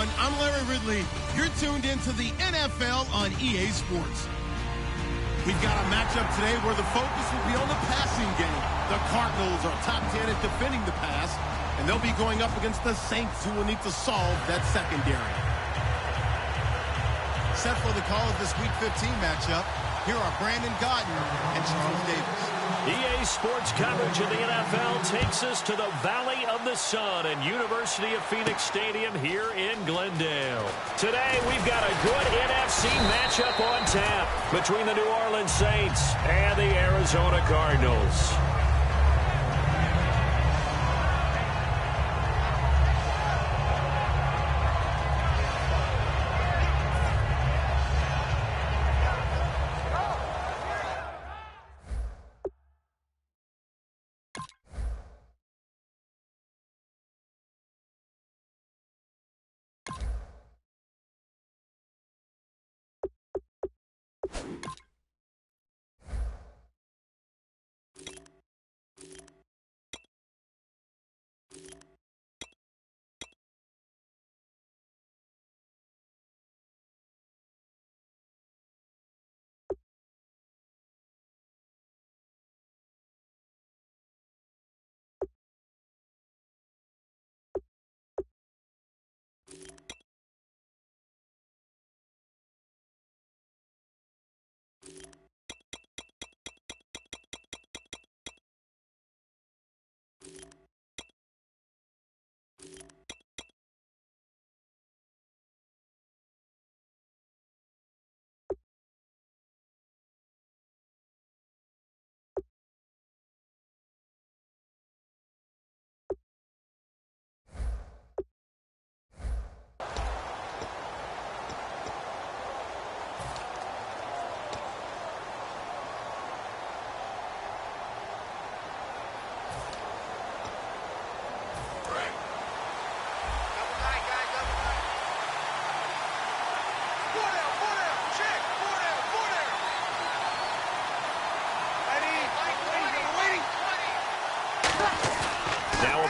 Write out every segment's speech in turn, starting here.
everyone. I'm Larry Ridley. You're tuned into the NFL on EA Sports. We've got a matchup today where the focus will be on the passing game. The Cardinals are top 10 at defending the pass, and they'll be going up against the Saints, who will need to solve that secondary. Set for the call of this Week 15 matchup, here are Brandon Gaudin and Charles Davis. EA Sports coverage of the NFL takes us to the Valley of the Sun and University of Phoenix Stadium here in Glendale. Today, we've got a good NFC matchup on tap between the New Orleans Saints and the Arizona Cardinals.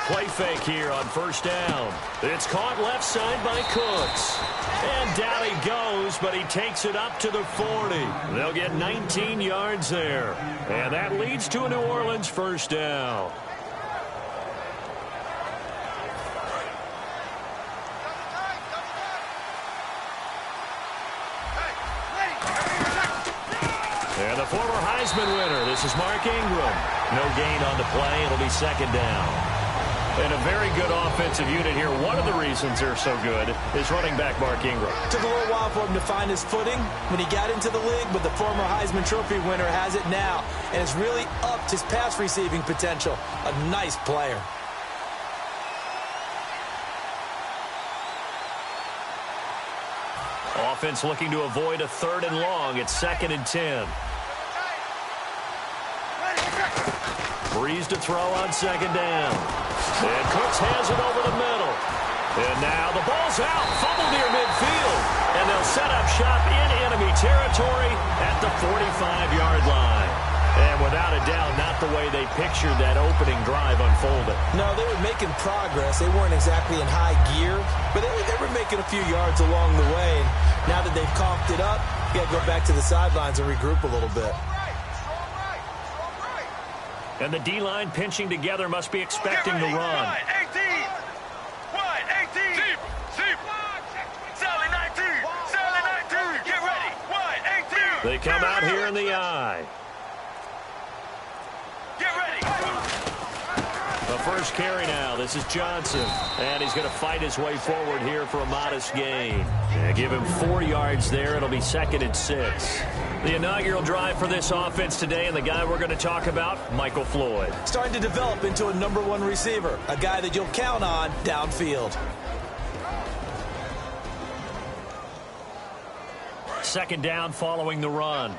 Play fake here on first down. It's caught left side by Cooks. And down he goes, but he takes it up to the 40. They'll get 19 yards there. And that leads to a New Orleans first down. And the former Heisman winner, this is Mark Ingram. No gain on the play. It'll be second down. And a very good offensive unit here. One of the reasons they're so good is running back Mark Ingram. Took a little while for him to find his footing when he got into the league, but the former Heisman Trophy winner has it now, and has really upped his pass receiving potential. A nice player. Offense looking to avoid a 3rd and long. It's 2nd and 10. Breeze to throw on 2nd down. And Cooks has it over the middle. And now the ball's out. Fumble near midfield. And they'll set up shop in enemy territory at the 45-yard line. And without a doubt, not the way they pictured that opening drive unfolded. No, they were making progress. They weren't exactly in high gear, but they were making a few yards along the way. And now that they've coughed it up, you got to go back to the sidelines and regroup a little bit. And the D-line pinching together must be expecting the run. Wide 18. Wide 18. Sally 19. Sally 19. Get ready. Wide 18. They come out here in the eye. Get ready. The first carry now. This is Johnson. And he's going to fight his way forward here for a modest gain. Give him 4 yards there. It'll be 2nd and 6. The inaugural drive for this offense today, and the guy we're going to talk about, Michael Floyd. Starting to develop into a #1 receiver, a guy that you'll count on downfield. 2nd down following the run.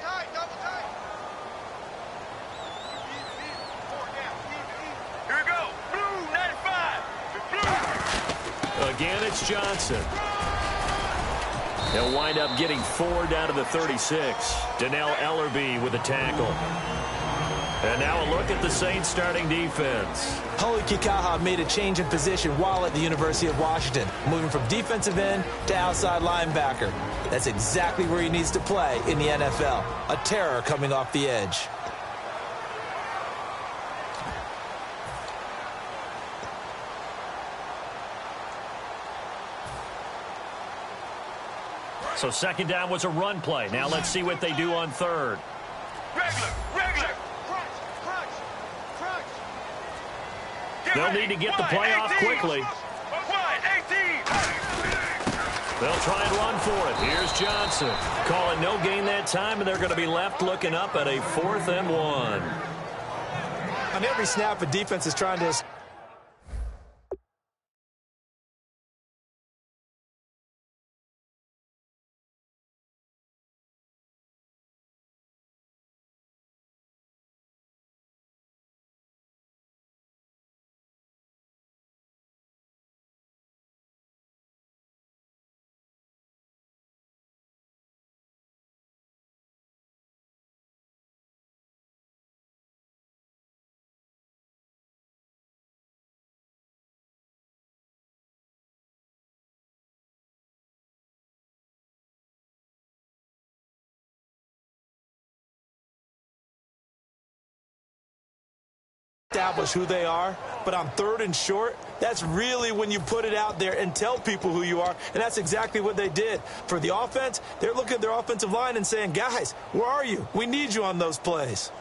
Here we go. Blue 95. Blue. Again, it's Johnson. He'll wind up getting 4 down to the 36. Donnell Ellerbe with the tackle. And now a look at the Saints starting defense. Huli Kikaha made a change in position while at the University of Washington, moving from defensive end to outside linebacker. That's exactly where he needs to play in the NFL. A terror coming off the edge. So second down was a run play. Now let's see what they do on third. Regular. They'll need to get the play off quickly. They'll try and run for it. Here's Johnson. Calling no gain that time, and they're going to be left looking up at a 4th and 1. On every snap, a defense is trying to... establish who they are, but on 3rd and short, that's really when you put it out there and tell people who you are, and that's exactly what they did. For the offense, they're looking at their offensive line and saying, guys, where are you? We need you on those plays.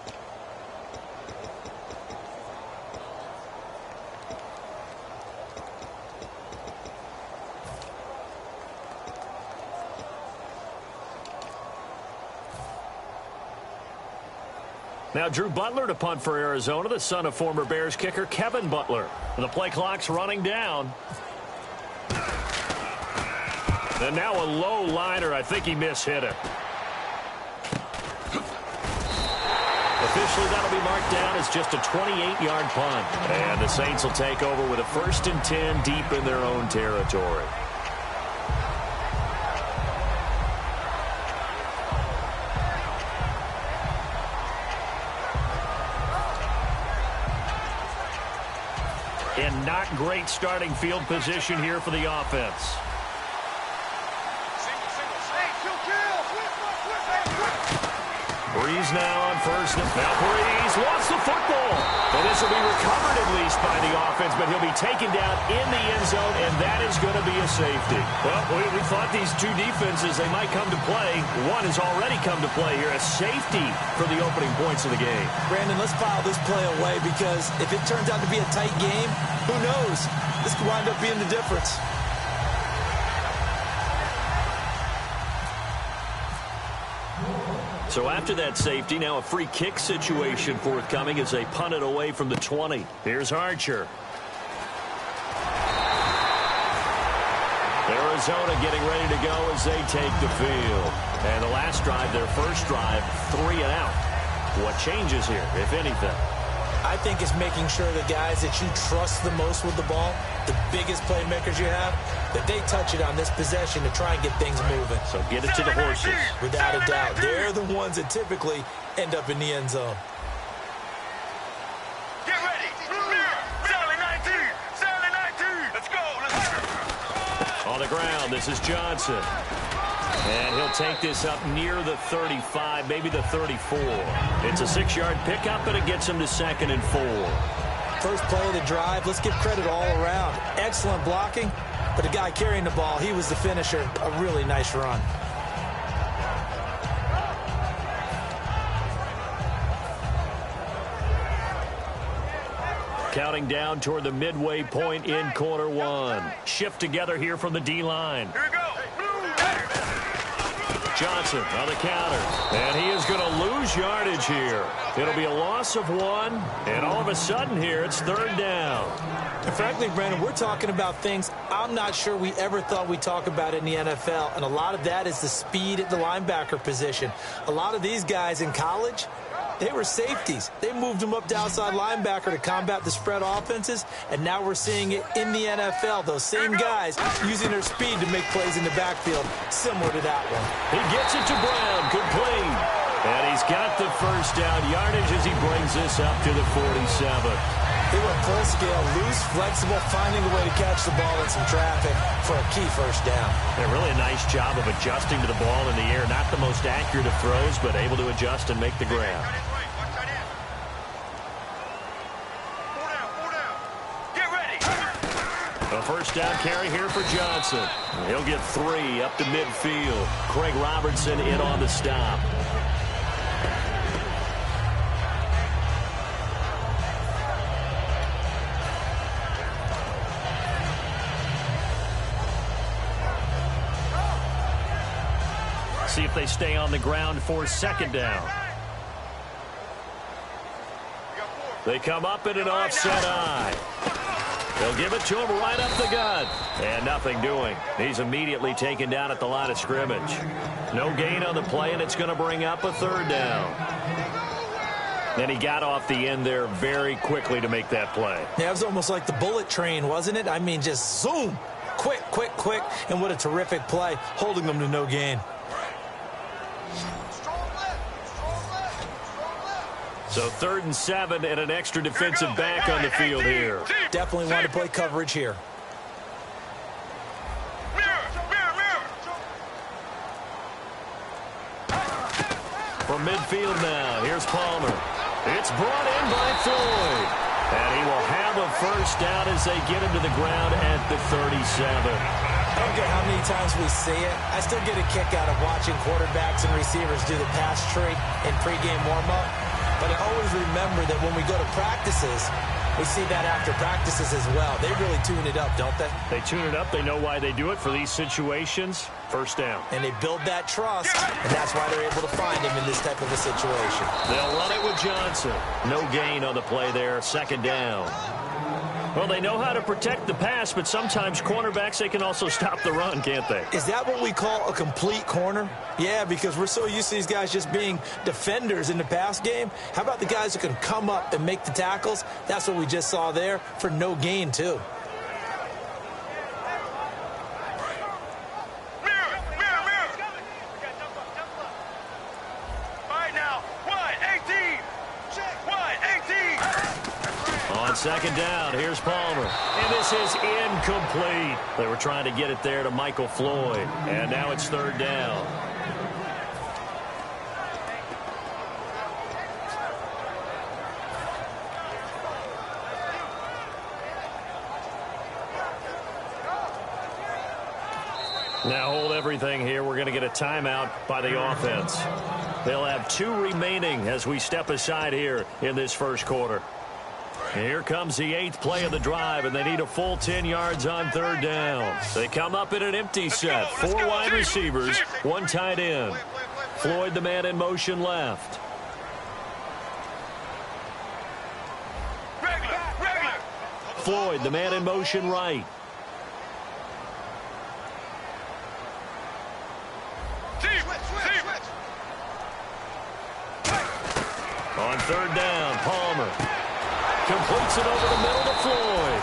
Now Drew Butler to punt for Arizona, the son of former Bears kicker Kevin Butler. The play clock's running down. And now a low liner. I think he mishit it. Officially, that'll be marked down as just a 28-yard punt. And the Saints will take over with a 1st and 10 deep in their own territory. And not great starting field position here for the offense. Breeze now on 1st. Now Breeze wants the football. And this will be recovered at least by the offense, but he'll be taken down in the end zone, and that is going to be a safety. Well, we thought these two defenses, they might come to play. One has already come to play here, a safety for the opening points of the game. Brandon, let's file this play away because if it turns out to be a tight game, who knows? This could wind up being the difference. So after that safety, now a free kick situation forthcoming as they punt it away from the 20. Here's Archer. Arizona getting ready to go as they take the field. And the last drive, their first drive, 3 and out. What changes here, if anything? I think it's making sure the guys that you trust the most with the ball, the biggest playmakers you have, that they touch it on this possession to try and get things moving. So get it to the horses. Without a doubt. They're the ones that typically end up in the end zone. Get ready. Sally 19. Let's go. On the ground, this is Johnson. And he'll take this up near the 35, maybe the 34. It's a 6-yard pickup, and it gets him to 2nd and 4. First play of the drive, let's give credit all around. Excellent blocking, but the guy carrying the ball, he was the finisher. A really nice run. Counting down toward the midway point in quarter 1. Shift together here from the D-line. Here we go. Johnson on the counter. And he is going to lose yardage here. It'll be a loss of 1. And all of a sudden here, it's 3rd down. And frankly, Brandon, we're talking about things I'm not sure we ever thought we'd talk about in the NFL. And a lot of that is the speed at the linebacker position. A lot of these guys in college, they were safeties. They moved them up to outside linebacker to combat the spread offenses, and now we're seeing it in the NFL. Those same guys using their speed to make plays in the backfield, similar to that one. He gets it to Brown, complete. And he's got the first down yardage as he brings this up to the 47. He went full scale, loose, flexible, finding a way to catch the ball in some traffic for a key first down. Yeah, really a nice job of adjusting to the ball in the air. Not the most accurate of throws, but able to adjust and make the grab. A first down carry here for Johnson. He'll get 3 up to midfield. Craig Robertson in on the stop. See if they stay on the ground for second down. They come up in an offset eye. They'll give it to him right up the gut. And nothing doing. He's immediately taken down at the line of scrimmage. No gain on the play, and it's going to bring up a third down. And he got off the end there very quickly to make that play. Yeah, it was almost like the bullet train, wasn't it? I mean, just zoom. Quick, quick, quick. And what a terrific play, holding them to no gain. So 3rd and 7 and an extra defensive back on the field here. Definitely want to play coverage here. From midfield now, here's Palmer. It's brought in by Floyd. And he will have a first down as they get him to the ground at the 37. I don't care how many times we see it. I still get a kick out of watching quarterbacks and receivers do the pass tree in pregame warm-up. But I always remember that when we go to practices, we see that after practices as well. They really tune it up, don't they? They tune it up. They know why they do it for these situations. First down. And they build that trust, and that's why they're able to find him in this type of a situation. They'll run it with Johnson. No gain on the play there. Second down. Well, they know how to protect the pass, but sometimes cornerbacks, they can also stop the run, can't they? Is that what we call a complete corner? Yeah, because we're so used to these guys just being defenders in the pass game. How about the guys who can come up and make the tackles? That's what we just saw there for no gain, too. Second down, here's Palmer. And this is incomplete. They were trying to get it there to Michael Floyd. And now it's third down. Now hold everything here. We're going to get a timeout by the offense. They'll have 2 remaining as we step aside here in this first quarter. Here comes the 8th play of the drive, and they need a full 10 yards on third down. They come up in an empty set. 4 wide receivers, 1 tight end. Floyd, the man in motion left. Floyd, the man in motion right. On third down, Palmer completes it over the middle to Floyd.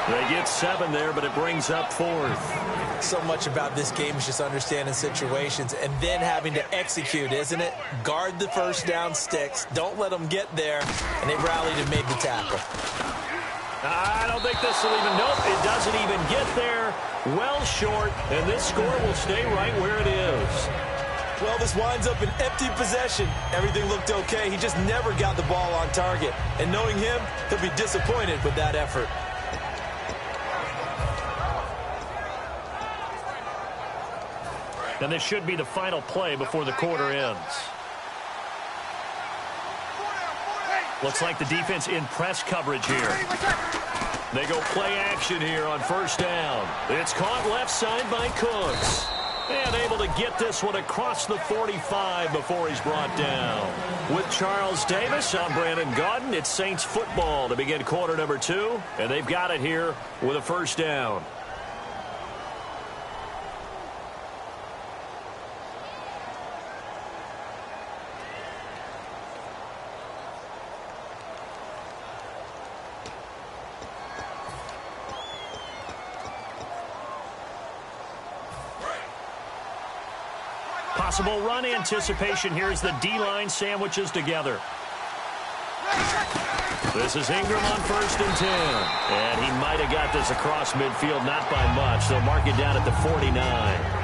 They get 7 there, but it brings up 4th. So much about this game is just understanding situations and then having to execute, isn't it? Guard the first down sticks. Don't let them get there. And they rallied and made the tackle. I don't think this will even, nope, it doesn't even get there. Well short, and this score will stay right where it is. Well, this winds up an empty possession. Everything looked okay. He just never got the ball on target. And knowing him, he'll be disappointed with that effort. And this should be the final play before the quarter ends. Looks like the defense in press coverage here. They go play action here on first down. It's caught left side by Cooks. And able to get this one across the 45 before he's brought down. With Charles Davis, I'm Brandon Gaudin. It's Saints football to begin quarter number 2. And they've got it here with a first down. possible run anticipation here as the D-line sandwiches together. This is Ingram on 1st and 10. And he might have got this across midfield, not by much. They'll mark it down at the 49.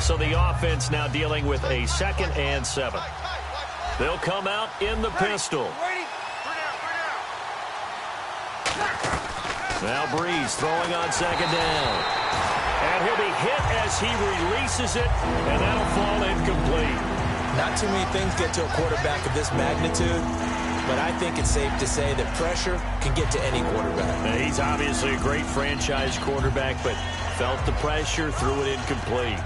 So the offense now dealing with a 2nd and 7. They'll come out in the pistol. Now Breeze throwing on 2nd down. And he'll be hit as he releases it, and that'll fall incomplete. Not too many things get to a quarterback of this magnitude, but I think it's safe to say that pressure can get to any quarterback. Now, he's obviously a great franchise quarterback, but felt the pressure, threw it incomplete.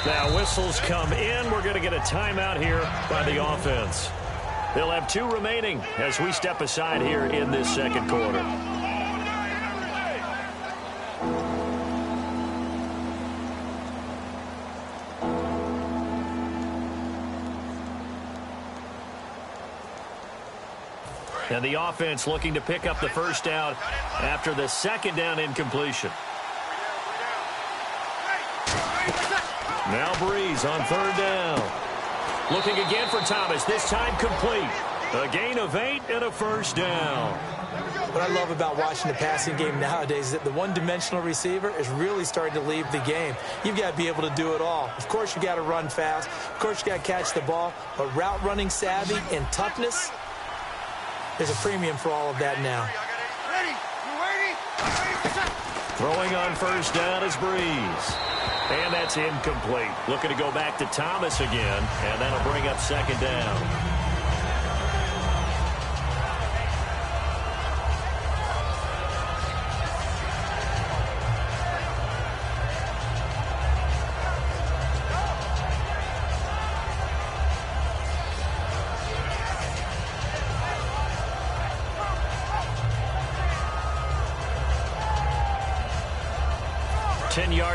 Now whistles come in. We're going to get a timeout here by the offense. They'll have 2 remaining as we step aside here in this 2nd quarter. And the offense looking to pick up the 1st down after the 2nd down incompletion. Now Breeze on 3rd down. Looking again for Thomas, this time complete. A gain of 8 and a 1st down. What I love about watching the passing game nowadays is that the one-dimensional receiver is really starting to leave the game. You've got to be able to do it all. Of course, you got to run fast. Of course, you got to catch the ball. But route running savvy and toughness, there's a premium for all of that now. Throwing on 1st down is Breeze. And that's incomplete. Looking to go back to Thomas again, and that'll bring up 2nd down.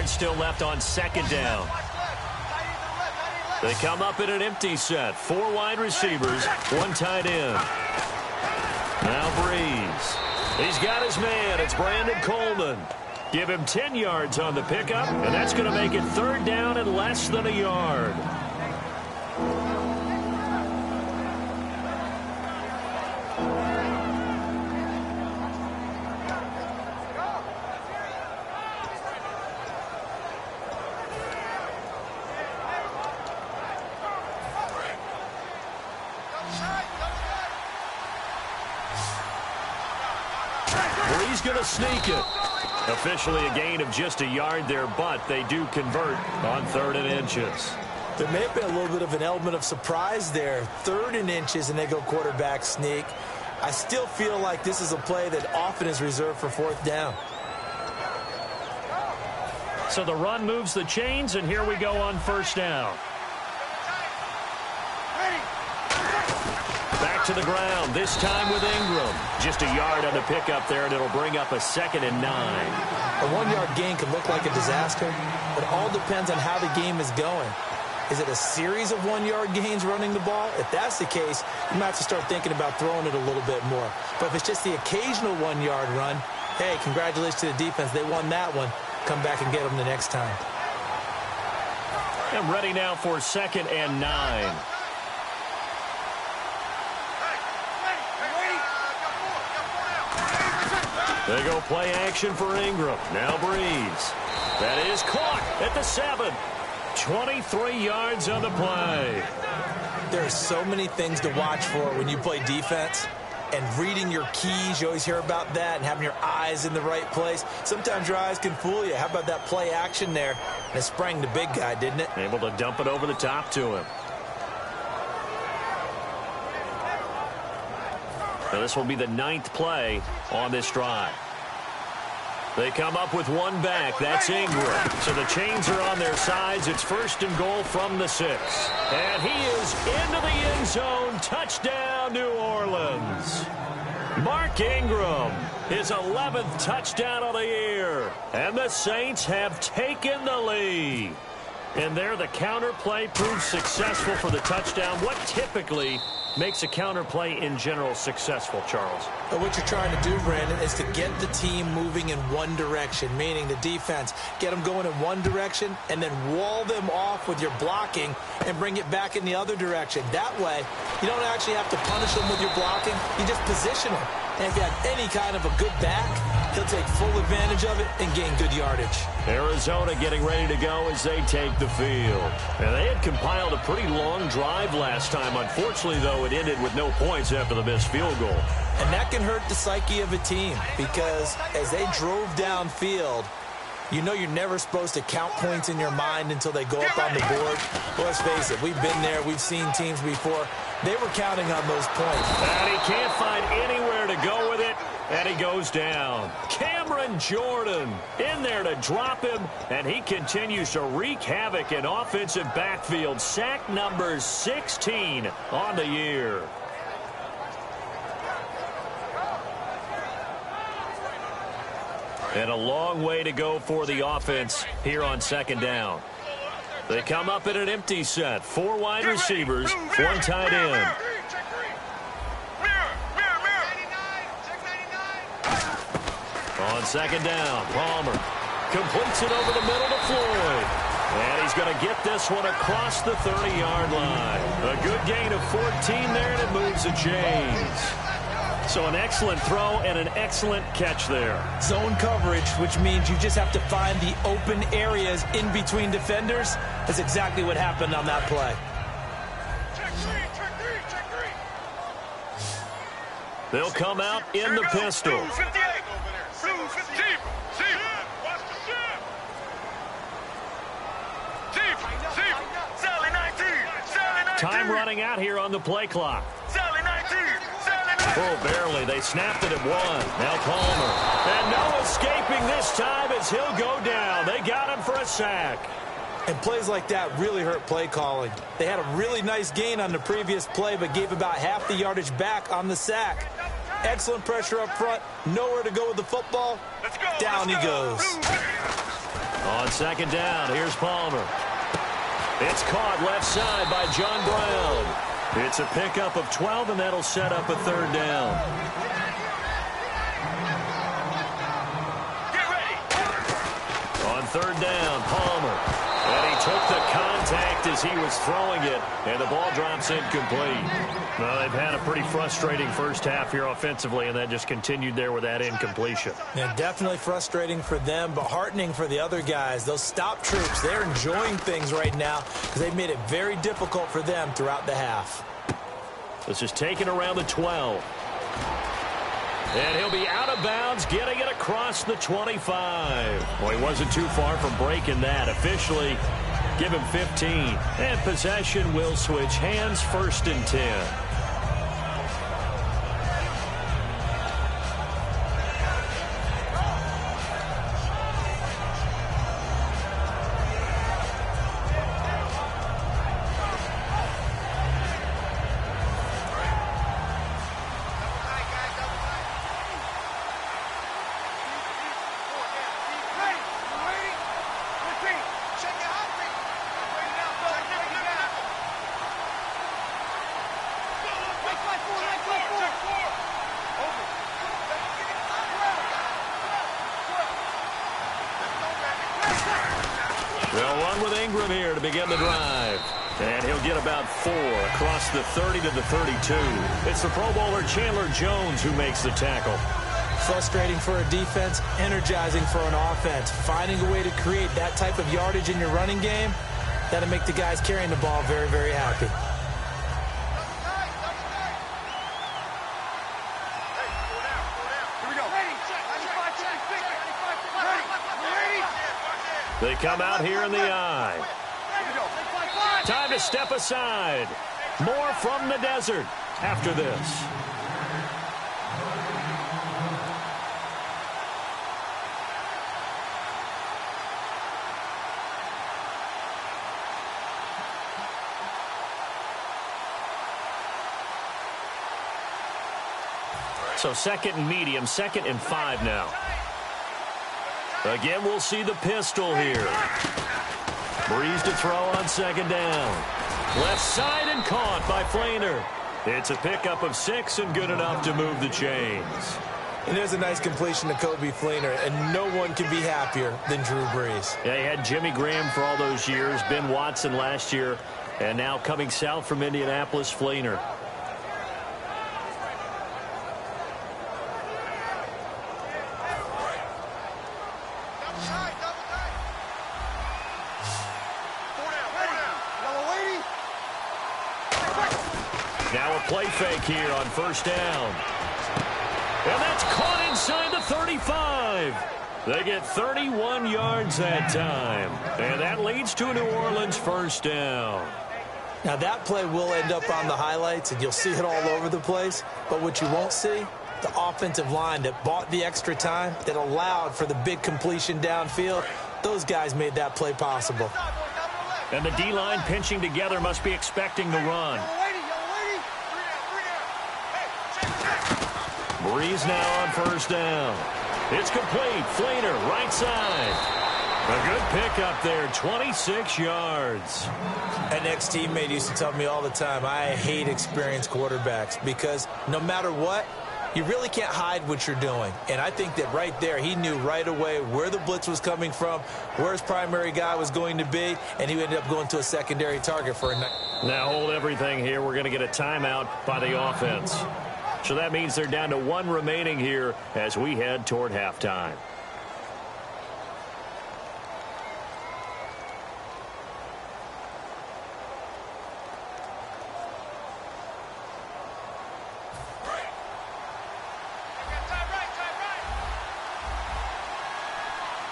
Still left on 2nd down. They come up in an empty set. 4 wide receivers, 1 tight end. Now Breeze. He's got his man. It's Brandon Coleman. Give him 10 yards on the pickup, and that's going to make it 3rd down and less than a yard. He's going to sneak it. Officially a gain of just a yard there, but they do convert on 3rd and inches. There may have been a little bit of an element of surprise there. 3rd and inches, and they go quarterback sneak. I still feel like this is a play that often is reserved for 4th down. So the run moves the chains, and here we go on 1st down. Back to the ground, this time with Ingram. Just a yard on the pickup there, and it'll bring up a 2nd and 9. A 1-yard gain can look like a disaster. It all depends on how the game is going. Is it a series of 1-yard gains running the ball? If that's the case, you might have to start thinking about throwing it a little bit more. But if it's just the occasional 1-yard run, hey, congratulations to the defense. They won that one. Come back and get them the next time. And ready now for 2nd and 9. They go play action for Ingram. Now Breeze. That is caught at the 7. 23 yards on the play. There are so many things to watch for when you play defense. And reading your keys, you always hear about that, and having your eyes in the right place. Sometimes your eyes can fool you. How about that play action there? And it sprang the big guy, didn't it? Able to dump it over the top to him. Now this will be the 9th play on this drive. They come up with 1 back. That's Ingram. So the chains are on their sides. It's 1st and goal from the 6. And he is into the end zone. Touchdown, New Orleans. Mark Ingram his 11th touchdown of the year. And the Saints have taken the lead. And there the counter play proves successful for the touchdown. What typically makes a counter play in general successful, Charles? But what you're trying to do, Brandon, is to get the team moving in one direction, meaning the defense. Get them going in one direction and then wall them off with your blocking and bring it back in the other direction. That way, you don't actually have to punish them with your blocking. You just position them. And if you have any kind of a good back, he'll take full advantage of it and gain good yardage. Arizona getting ready to go as they take the field. And they had compiled a pretty long drive last time. Unfortunately, though, it ended with no points after the missed field goal. And that can hurt the psyche of a team because as they drove downfield, you know you're never supposed to count points in your mind until they go up on the board. Well, let's face it, we've been there. We've seen teams before. They were counting on those points. And he can't find anywhere to go with it, and he goes down. Cameron Jordan in there to drop him, and he continues to wreak havoc in offensive backfield. Sack number 16 on the year. And a long way to go for the offense here on second down. They come up in an empty set. 4 wide receivers, 1 tight end. On second down, Palmer completes it over the middle to Floyd. And he's going to get this one across the 30-yard line. A good gain of 14 there, and it moves the chains. So an excellent throw and an excellent catch there. Zone coverage, which means you just have to find the open areas in between defenders. That's exactly what happened on that play. They'll come out in the pistol. Time running out here on the play clock. Oh, barely. They snapped it at 1. Now Palmer. And no escaping this time as he'll go down. They got him for a sack. And plays like that really hurt play calling. They had a really nice gain on the previous play, but gave about half the yardage back on the sack. Excellent pressure up front. Nowhere to go with the football. Down he goes. On second down, here's Palmer. It's caught left side by John Brown. It's a pickup of 12, and that'll set up a third down. Get ready. On third down, Palmer. And he took the contact as he was throwing it, and the ball drops incomplete. Well, they've had a pretty frustrating first half here offensively, and that just continued there with that incompletion. Yeah, definitely frustrating for them, but heartening for the other guys. Those stop troops, they're enjoying things right now because they've made it very difficult for them throughout the half. This is taken around the 12. And he'll be out of bounds, getting it across the 25. Well, he wasn't too far from breaking that. Officially, give him 15. And possession will switch hands, 1st and 10. They'll run with Ingram here to begin the drive. And he'll get about 4 across the 30 to the 32. It's the Pro Bowler Chandler Jones who makes the tackle. Frustrating for a defense, energizing for an offense. Finding a way to create that type of yardage in your running game, that'll make the guys carrying the ball very, very happy. They come out here in the eye. Time to step aside. More from the desert after this. So 2nd and medium, 2nd and 5 now. Again, we'll see the pistol here. Breeze to throw on 2nd down. Left side and caught by Fleener. It's a pickup of 6 and good enough to move the chains. And there's a nice completion to Kobe Fleener, and no one can be happier than Drew Brees. Yeah, he had Jimmy Graham for all those years, Ben Watson last year, and now coming south from Indianapolis, Fleener. Now a play fake here on 1st down. And that's caught inside the 35. They get 31 yards that time. And that leads to a New Orleans 1st down. Now that play will end up on the highlights, and you'll see it all over the place. But what you won't see, the offensive line that bought the extra time, that allowed for the big completion downfield, those guys made that play possible. And the D-line pinching together must be expecting the run. Breeze now on 1st down. It's complete. Fleener, right side. A good pickup there, 26 yards. An ex-teammate used to tell me all the time, I hate experienced quarterbacks because no matter what, you really can't hide what you're doing. And I think that right there, he knew right away where the blitz was coming from, where his primary guy was going to be, and he ended up going to a secondary target for a night. Now hold everything here. We're going to get a timeout by the offense. So that means they're down to 1 remaining here as we head toward halftime.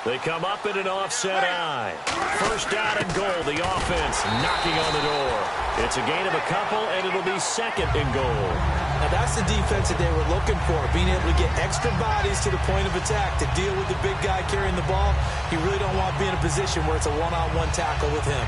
They come up in an offset eye. 1st down and goal. The offense knocking on the door. It's a gain of a couple, and it'll be 2nd and goal. Now that's the defense that they were looking for, being able to get extra bodies to the point of attack to deal with the big guy carrying the ball. You really don't want to be in a position where it's a one-on-one tackle with him.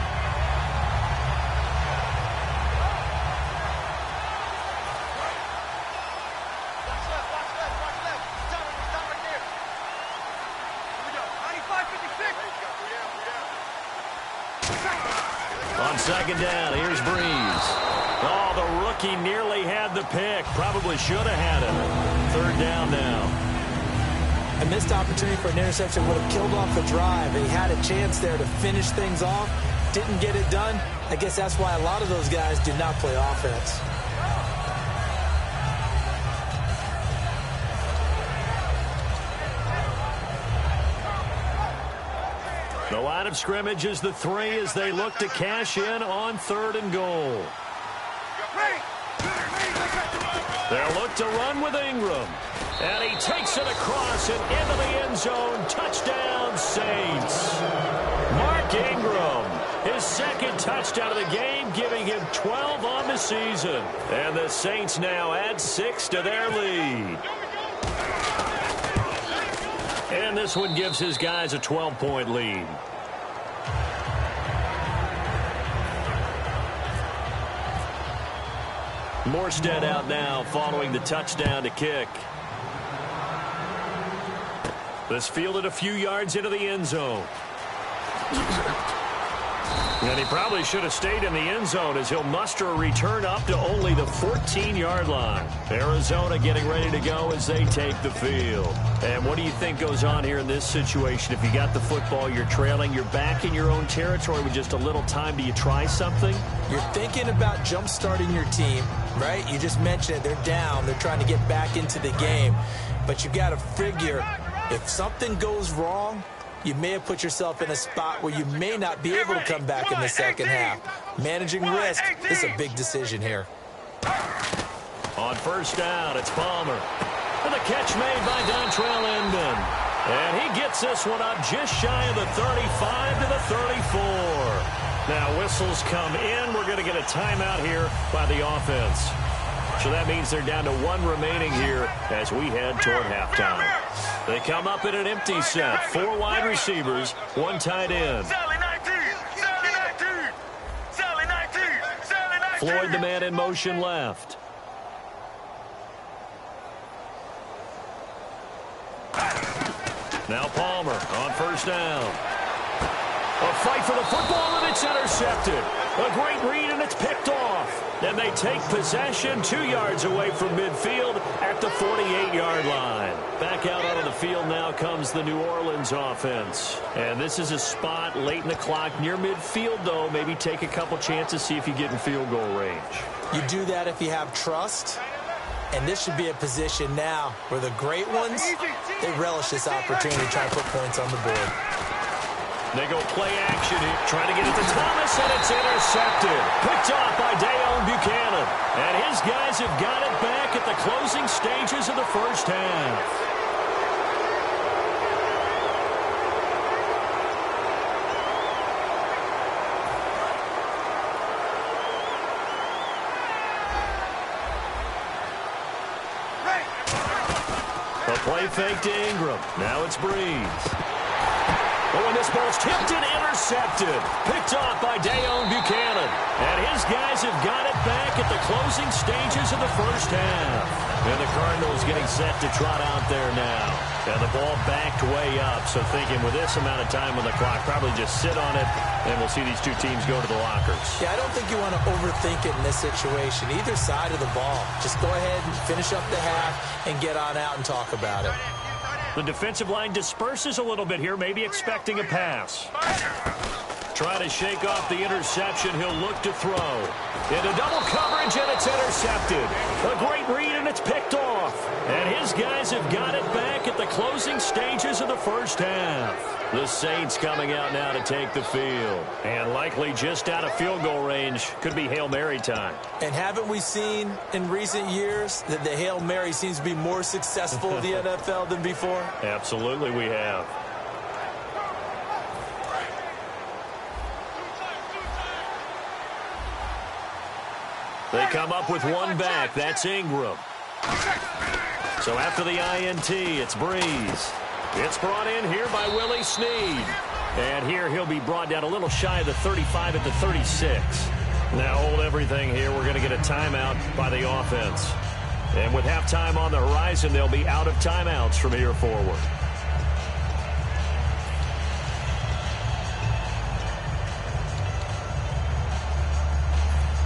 On 2nd down, here's Breeze. Oh, the rookie nearly had the pick. Probably should have had it. 3rd down now. A missed opportunity for an interception would have killed off the drive. He had a chance there to finish things off. Didn't get it done. I guess that's why a lot of those guys do not play offense. The line of scrimmage is the 3 as they look to cash in on 3rd and goal. They'll look to run with Ingram. And he takes it across and into the end zone. Touchdown, Saints. Mark Ingram, his 2nd touchdown of the game, giving him 12 on the season. And the Saints now add 6 to their lead. And this one gives his guys a 12-point lead. Morstead out now following the touchdown to kick. This fielded a few yards into the end zone. And he probably should have stayed in the end zone as he'll muster a return up to only the 14-yard line. Arizona getting ready to go as they take the field. And what do you think goes on here in this situation? If you got the football, you're trailing, you're back in your own territory with just a little time. Do you try something? You're thinking about jump-starting your team, right? You just mentioned it. They're down. They're trying to get back into the game. But you got to figure if something goes wrong, you may have put yourself in a spot where you may not be able to come back in the second half. Managing risk is a big decision here. On 1st down, it's Palmer. And the catch made by Dontrell Inman. And he gets this one up just shy of the 35 to the 34. Now whistles come in. We're going to get a timeout here by the offense. So that means they're down to 1 remaining here as we head toward halftime. They come up in an empty set. 4 wide receivers, 1 tight end. Floyd, the man in motion left. Now Palmer on first down. A fight for the football, and it's intercepted. A great read, and it's picked off. And they take possession 2 yards away from midfield at the 48-yard line. Back out onto the field now comes the New Orleans offense. And this is a spot late in the clock near midfield, though. Maybe take a couple chances, see if you get in field goal range. You do that if you have trust. And this should be a position now where the great ones, they relish this opportunity to try to put points on the board. They go play action here, trying to get it to Thomas, and it's intercepted. Picked off by Dayon Buchanan. And his guys have got it back at the closing stages of the first half. A play fake to Ingram. Now it's Breeze. Oh, and this ball's tipped and intercepted. Picked off by Dayon Buchanan. And his guys have got it back at the closing stages of the first half. And the Cardinals getting set to trot out there now. And the ball backed way up. So thinking with this amount of time on the clock, probably just sit on it, and we'll see these two teams go to the lockers. Yeah, I don't think you want to overthink it in this situation. Either side of the ball. Just go ahead and finish up the half and get on out and talk about it. The defensive line disperses a little bit here, maybe expecting a pass. Trying to shake off the interception. He'll look to throw. Into double coverage, and it's intercepted. A great read, and it's picked off. And his guys have got it back at the closing stages of the first half. The Saints coming out now to take the field. And likely just out of field goal range. Could be Hail Mary time. And haven't we seen in recent years that the Hail Mary seems to be more successful in the NFL than before? Absolutely we have. They come up with one back. That's Ingram. So after the INT, it's Breeze. It's brought in here by Willie Snead. And here he'll be brought down a little shy of the 35 at the 36. Now hold everything here. We're going to get a timeout by the offense. And with halftime on the horizon, they'll be out of timeouts from here forward.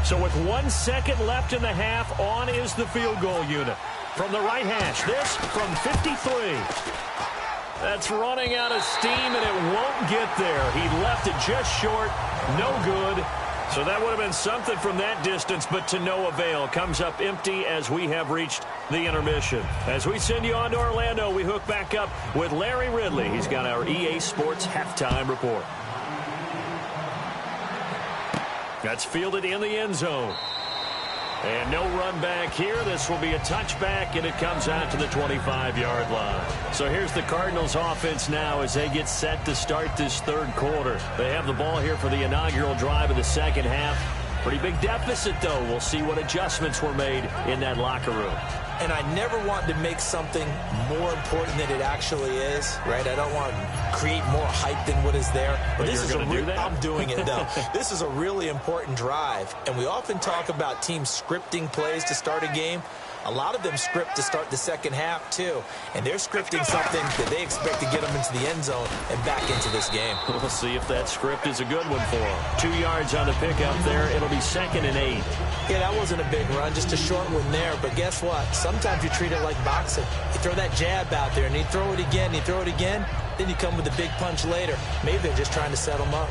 So with 1 second left in the half, on is the field goal unit. From the right hash, this from 53. That's running out of steam, and it won't get there. He left it just short, no good. So that would have been something from that distance, but to no avail. Comes up empty as we have reached the intermission. As we send you on to Orlando, we hook back up with Larry Ridley. He's got our EA Sports halftime report. That's fielded in the end zone. And no run back here. This will be a touchback, and it comes out to the 25-yard line. So here's the Cardinals offense now as they get set to start this third quarter. They have the ball here for the inaugural drive of the second half. Pretty big deficit, though. We'll see what adjustments were made in that locker room. And I never want to make something more important than it actually is, right? I don't want to create more hype than what is there. But this is I'm doing it, though. This is a really important drive. And we often talk about teams scripting plays to start a game. A lot of them script to start the second half, too. And they're scripting something that they expect to get them into the end zone and back into this game. We'll see if that script is a good one for them. 2 yards on the pickup there. It'll be 2nd and 8. Yeah, that wasn't a big run, just a short one there. But guess what? Sometimes you treat it like boxing. You throw that jab out there, and you throw it again, and you throw it again. Then you come with a big punch later. Maybe they're just trying to set them up.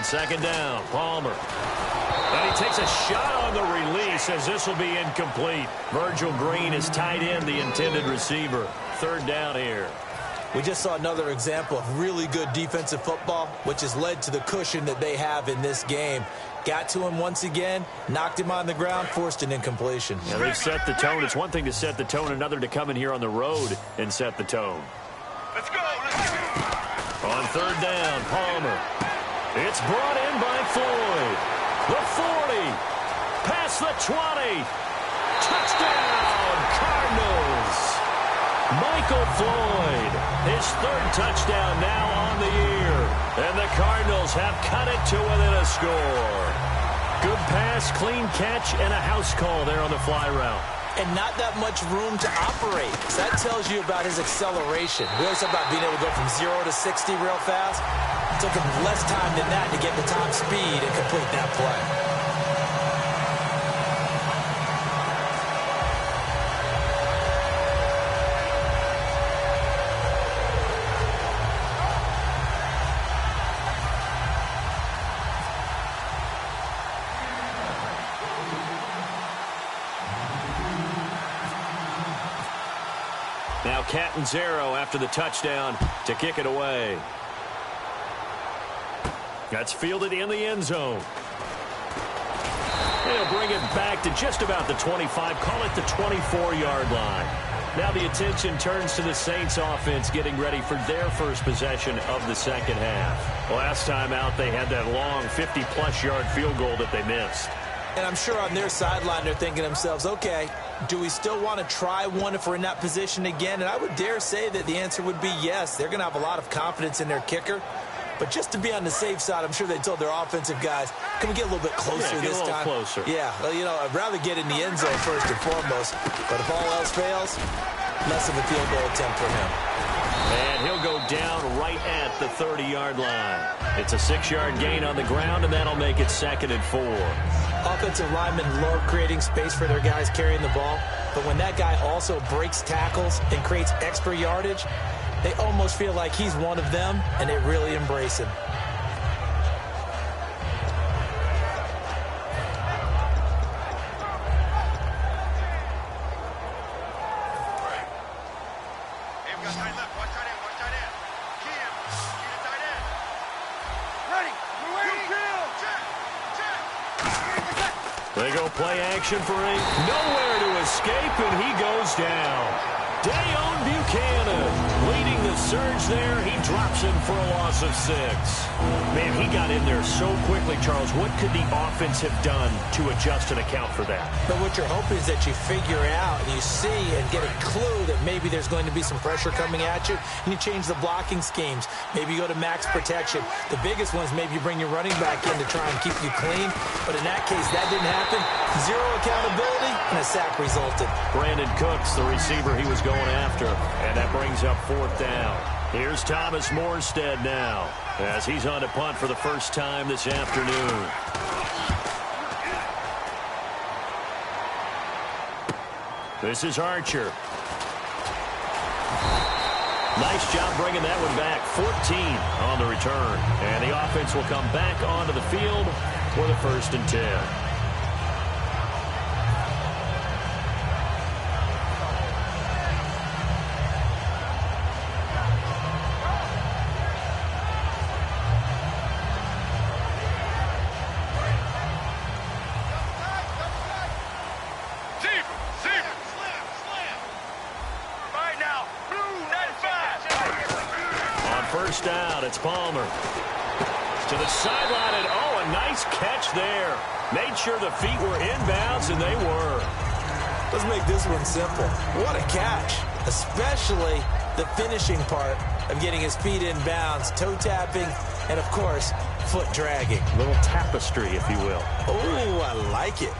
Second down, Palmer. And he takes a shot on the release as this will be incomplete. Virgil Green is tied in, the intended receiver. 3rd down here. We just saw another example of really good defensive football, which has led to the cushion that they have in this game. Got to him once again, knocked him on the ground, forced an incompletion. Yeah, they've set the tone. It's one thing to set the tone, another to come in here on the road and set the tone. Let's go. On 3rd down, Palmer. It's brought in by Floyd. The 40. past the 20. Touchdown, Cardinals. Michael Floyd, his third touchdown now on the year. And the Cardinals have cut it to within a score. Good pass, clean catch, and a house call there on the fly route. And not that much room to operate. So that tells you about his acceleration. We always talk about being able to go from 0 to 60 real fast. It took him less time than that to get the top speed and complete that play. Now Catanzaro after the touchdown to kick it away. That's fielded in the end zone. He'll bring it back to just about the 25. Call it the 24-yard line. Now the attention turns to the Saints offense getting ready for their first possession of the second half. Last time out, they had that long 50-plus yard field goal that they missed. And I'm sure on their sideline they're thinking to themselves, okay, do we still want to try one if we're in that position again? And I would dare say that the answer would be yes. They're going to have a lot of confidence in their kicker. But just to be on the safe side, I'm sure they told their offensive guys, can we get a little bit closer this time? Closer. Yeah, well, you know, I'd rather get in the end zone first and foremost. But if all else fails, less of a field goal attempt for him. And he'll go down right at the 30-yard line. It's a 6-yard gain on the ground, and that'll make it 2nd and 4. Offensive linemen love creating space for their guys carrying the ball. But when that guy also breaks tackles and creates extra yardage, they almost feel like he's one of them, and they really embrace him. They go play action for 8. Nowhere to escape, and he goes down. Dayon Buchanan leading the surge there. He drops him for a loss of 6. Man, he got in there so quickly, Charles. What could the offense have done to adjust and account for that? But what you're hoping is that you figure out and you see and get a clue that maybe there's going to be some pressure coming at you, and you change the blocking schemes. Maybe you go to max protection. The biggest one is maybe you bring your running back in to try and keep you clean. But in that case, that didn't happen. Zero accountability, and a sack resulted. Brandon Cooks, the receiver he was going after, and that brings up 4th down. Here's Thomas Morstead now, as he's on to punt for the first time this afternoon. This is Archer. Nice job bringing that one back. 14 on the return. And the offense will come back onto the field for the 1st and 10. First down, it's Palmer. To the sideline, and oh, a nice catch there. Made sure the feet were inbounds, and they were. Let's make this one simple. What a catch, especially the finishing part of getting his feet inbounds, toe tapping, and, of course, foot dragging. A little tapestry, if you will. Oh, I like it.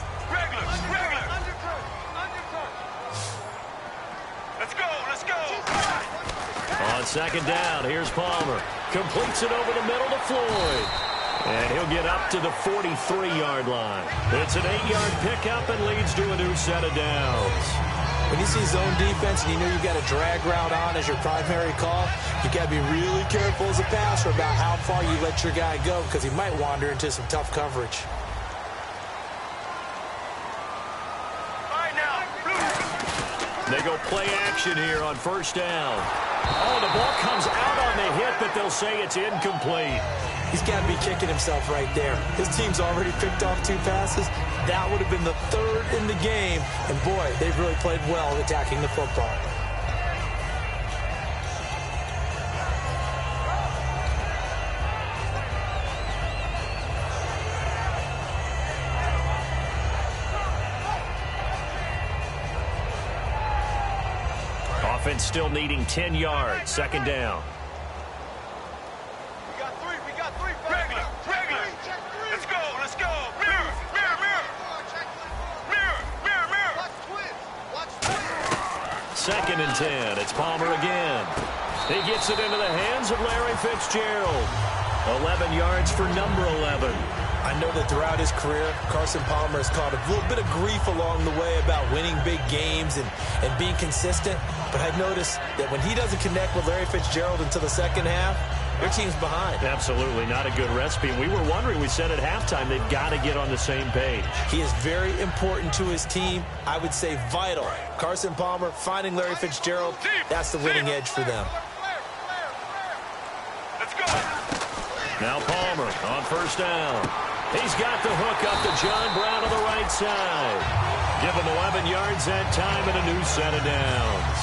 On 2nd down, here's Palmer. Completes it over the middle to Floyd. And he'll get up to the 43-yard line. It's an 8-yard pickup and leads to a new set of downs. When you see zone defense and you know you've got a drag route on as your primary call, you've got to be really careful as a passer about how far you let your guy go because he might wander into some tough coverage. They go play action here on 1st down. Oh, the ball comes out on the hit, but they'll say it's incomplete. He's got to be kicking himself right there. His team's already picked off 2 passes. That would have been the 3rd in the game. And, boy, they've really played well attacking the football. defense still needing 10 yards. Second down. We got three. Regular. Let's go. Mirror. Watch twins. Second and 10. It's Palmer again. He gets it into the hands of Larry Fitzgerald. 11 yards for number 11. I know that throughout his career, Carson Palmer has caught a little bit of grief along the way about winning big games and being consistent. But I've noticed that when he doesn't connect with Larry Fitzgerald until the second half, their team's behind. Absolutely not a good recipe. We were wondering, we said at halftime, they've got to get on the same page. He is very important to his team. I would say vital. Carson Palmer finding Larry Fitzgerald, that's the winning edge for them. Let's go. Now Palmer on first down. He's got the hook up to John Brown on the right side. Give him 11 yards that time and a new set of downs.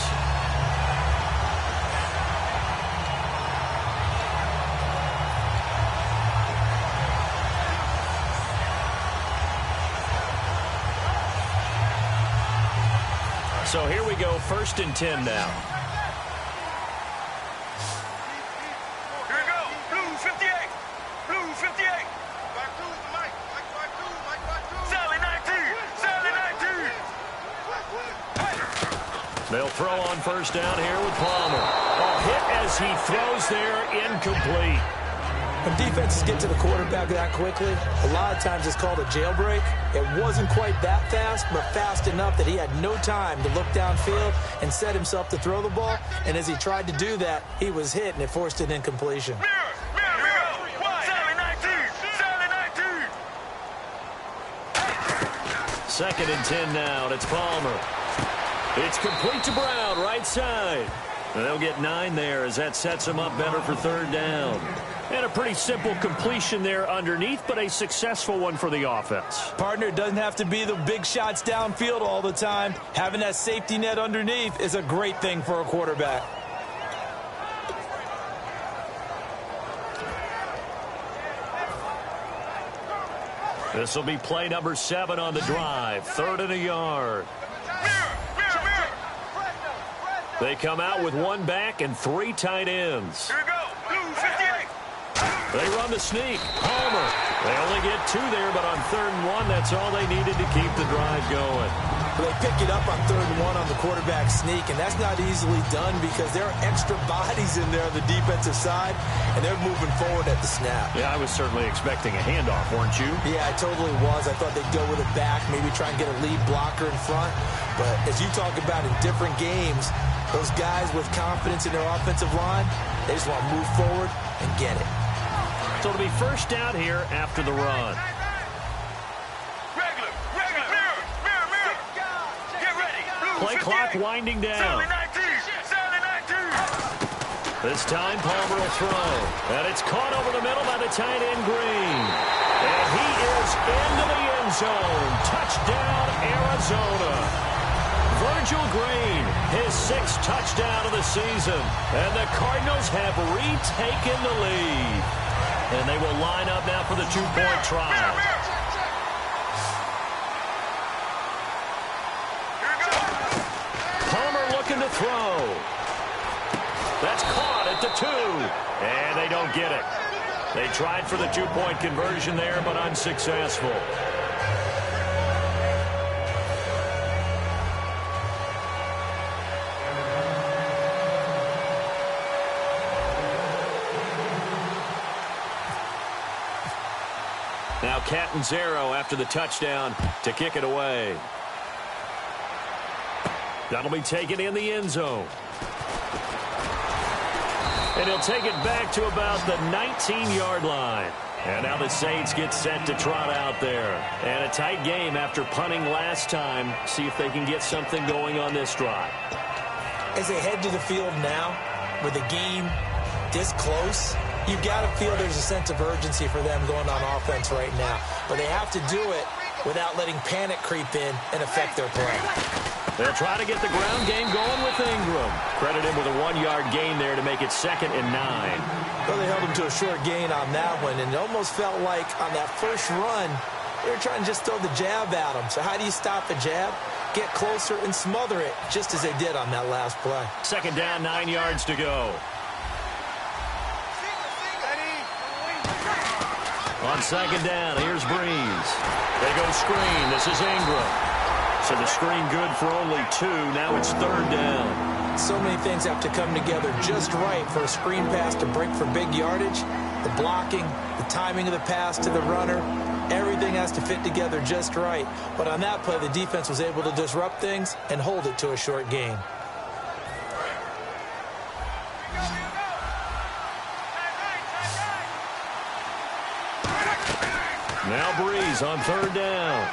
So here we go, 1st and 10 now. Here we go. Blue 58. Sally 19. They'll throw on first down here with Palmer. A hit as he throws there, incomplete. When defenses get to the quarterback that quickly, a lot of times it's called a jailbreak. It wasn't quite that fast, but fast enough that he had no time to look downfield and set himself to throw the ball. And as he tried to do that, he was hit, and it forced an incompletion. Second and 10 now, and it's Palmer. It's complete to Brown, right side. They'll get 9 there as that sets them up better for third down. And a pretty simple completion there underneath, but a successful one for the offense. Partner, it doesn't have to be the big shots downfield all the time. Having that safety net underneath is a great thing for a quarterback. This will be play number 7 on the drive. 3rd and a yard. They come out with 1 back and 3 tight ends. Here we go. Blue 58. They run the sneak. Palmer. They only get 2 there, but on 3rd and 1, that's all they needed to keep the drive going. They pick it up on 3rd and 1 on the quarterback sneak, and that's not easily done because there are extra bodies in there on the defensive side, and they're moving forward at the snap. Yeah, I was certainly expecting a handoff, weren't you? Yeah, I totally was. I thought they'd go with it back, maybe try and get a lead blocker in front. But as you talk about in different games, those guys with confidence in their offensive line, they just want to move forward and get it. So it'll be first down here after the run. Play clock winding down. This time Palmer will throw. And it's caught over the middle by the tight end Green. And he is into the end zone. Touchdown, Arizona. Virgil Green, his 6th touchdown of the season. And the Cardinals have retaken the lead. And they will line up now for the 2-point try. To throw. That's caught at the 2. And they don't get it. They tried for the 2-point conversion there, but unsuccessful. Now Catanzaro after the touchdown to kick it away. That'll be taken in the end zone. And he'll take it back to about the 19-yard line. And now the Saints get set to trot out there. And a tight game after punting last time. See if they can get something going on this drive. As they head to the field now, with the game this close, you've got to feel there's a sense of urgency for them going on offense right now. But they have to do it without letting panic creep in and affect their play. They'll try to get the ground game going with Ingram. Credit him with a 1-yard gain there to make it 2nd and 9. Well, they held him to a short gain on that one, and it almost felt like on that first run, they were trying to just throw the jab at him. So how do you stop the jab? get closer and smother it, just as they did on that last play. Second down, 9 yards to go. On second down, here's Breeze. They go screen. This is Ingram. So the screen good for only 2. Now it's third down. So many things have to come together just right for a screen pass to break for big yardage. The blocking, the timing of the pass to the runner, everything has to fit together just right. But on that play, the defense was able to disrupt things and hold it to a short gain. Now Breeze on third down.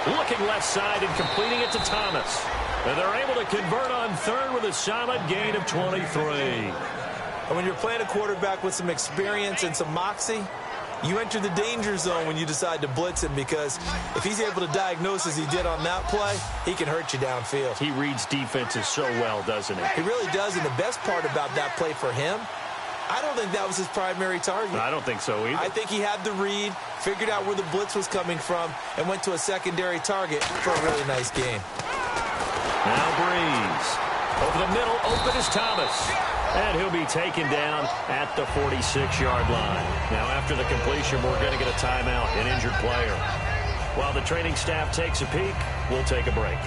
Looking left side and completing it to Thomas. And they're able to convert on third with a solid gain of 23. And when you're playing a quarterback with some experience and some moxie, you enter the danger zone when you decide to blitz him, because if he's able to diagnose as he did on that play, he can hurt you downfield. He reads defenses so well, doesn't he? He really does, and the best part about that play for him, I don't think that was his primary target. I don't think so either. I think he had the read, figured out where the blitz was coming from, and went to a secondary target for a really nice gain. Now Breeze. Over the middle, open is Thomas. And he'll be taken down at the 46-yard line. Now, after the completion, we're going to get a timeout, an injured player. While the training staff takes a peek, we'll take a break.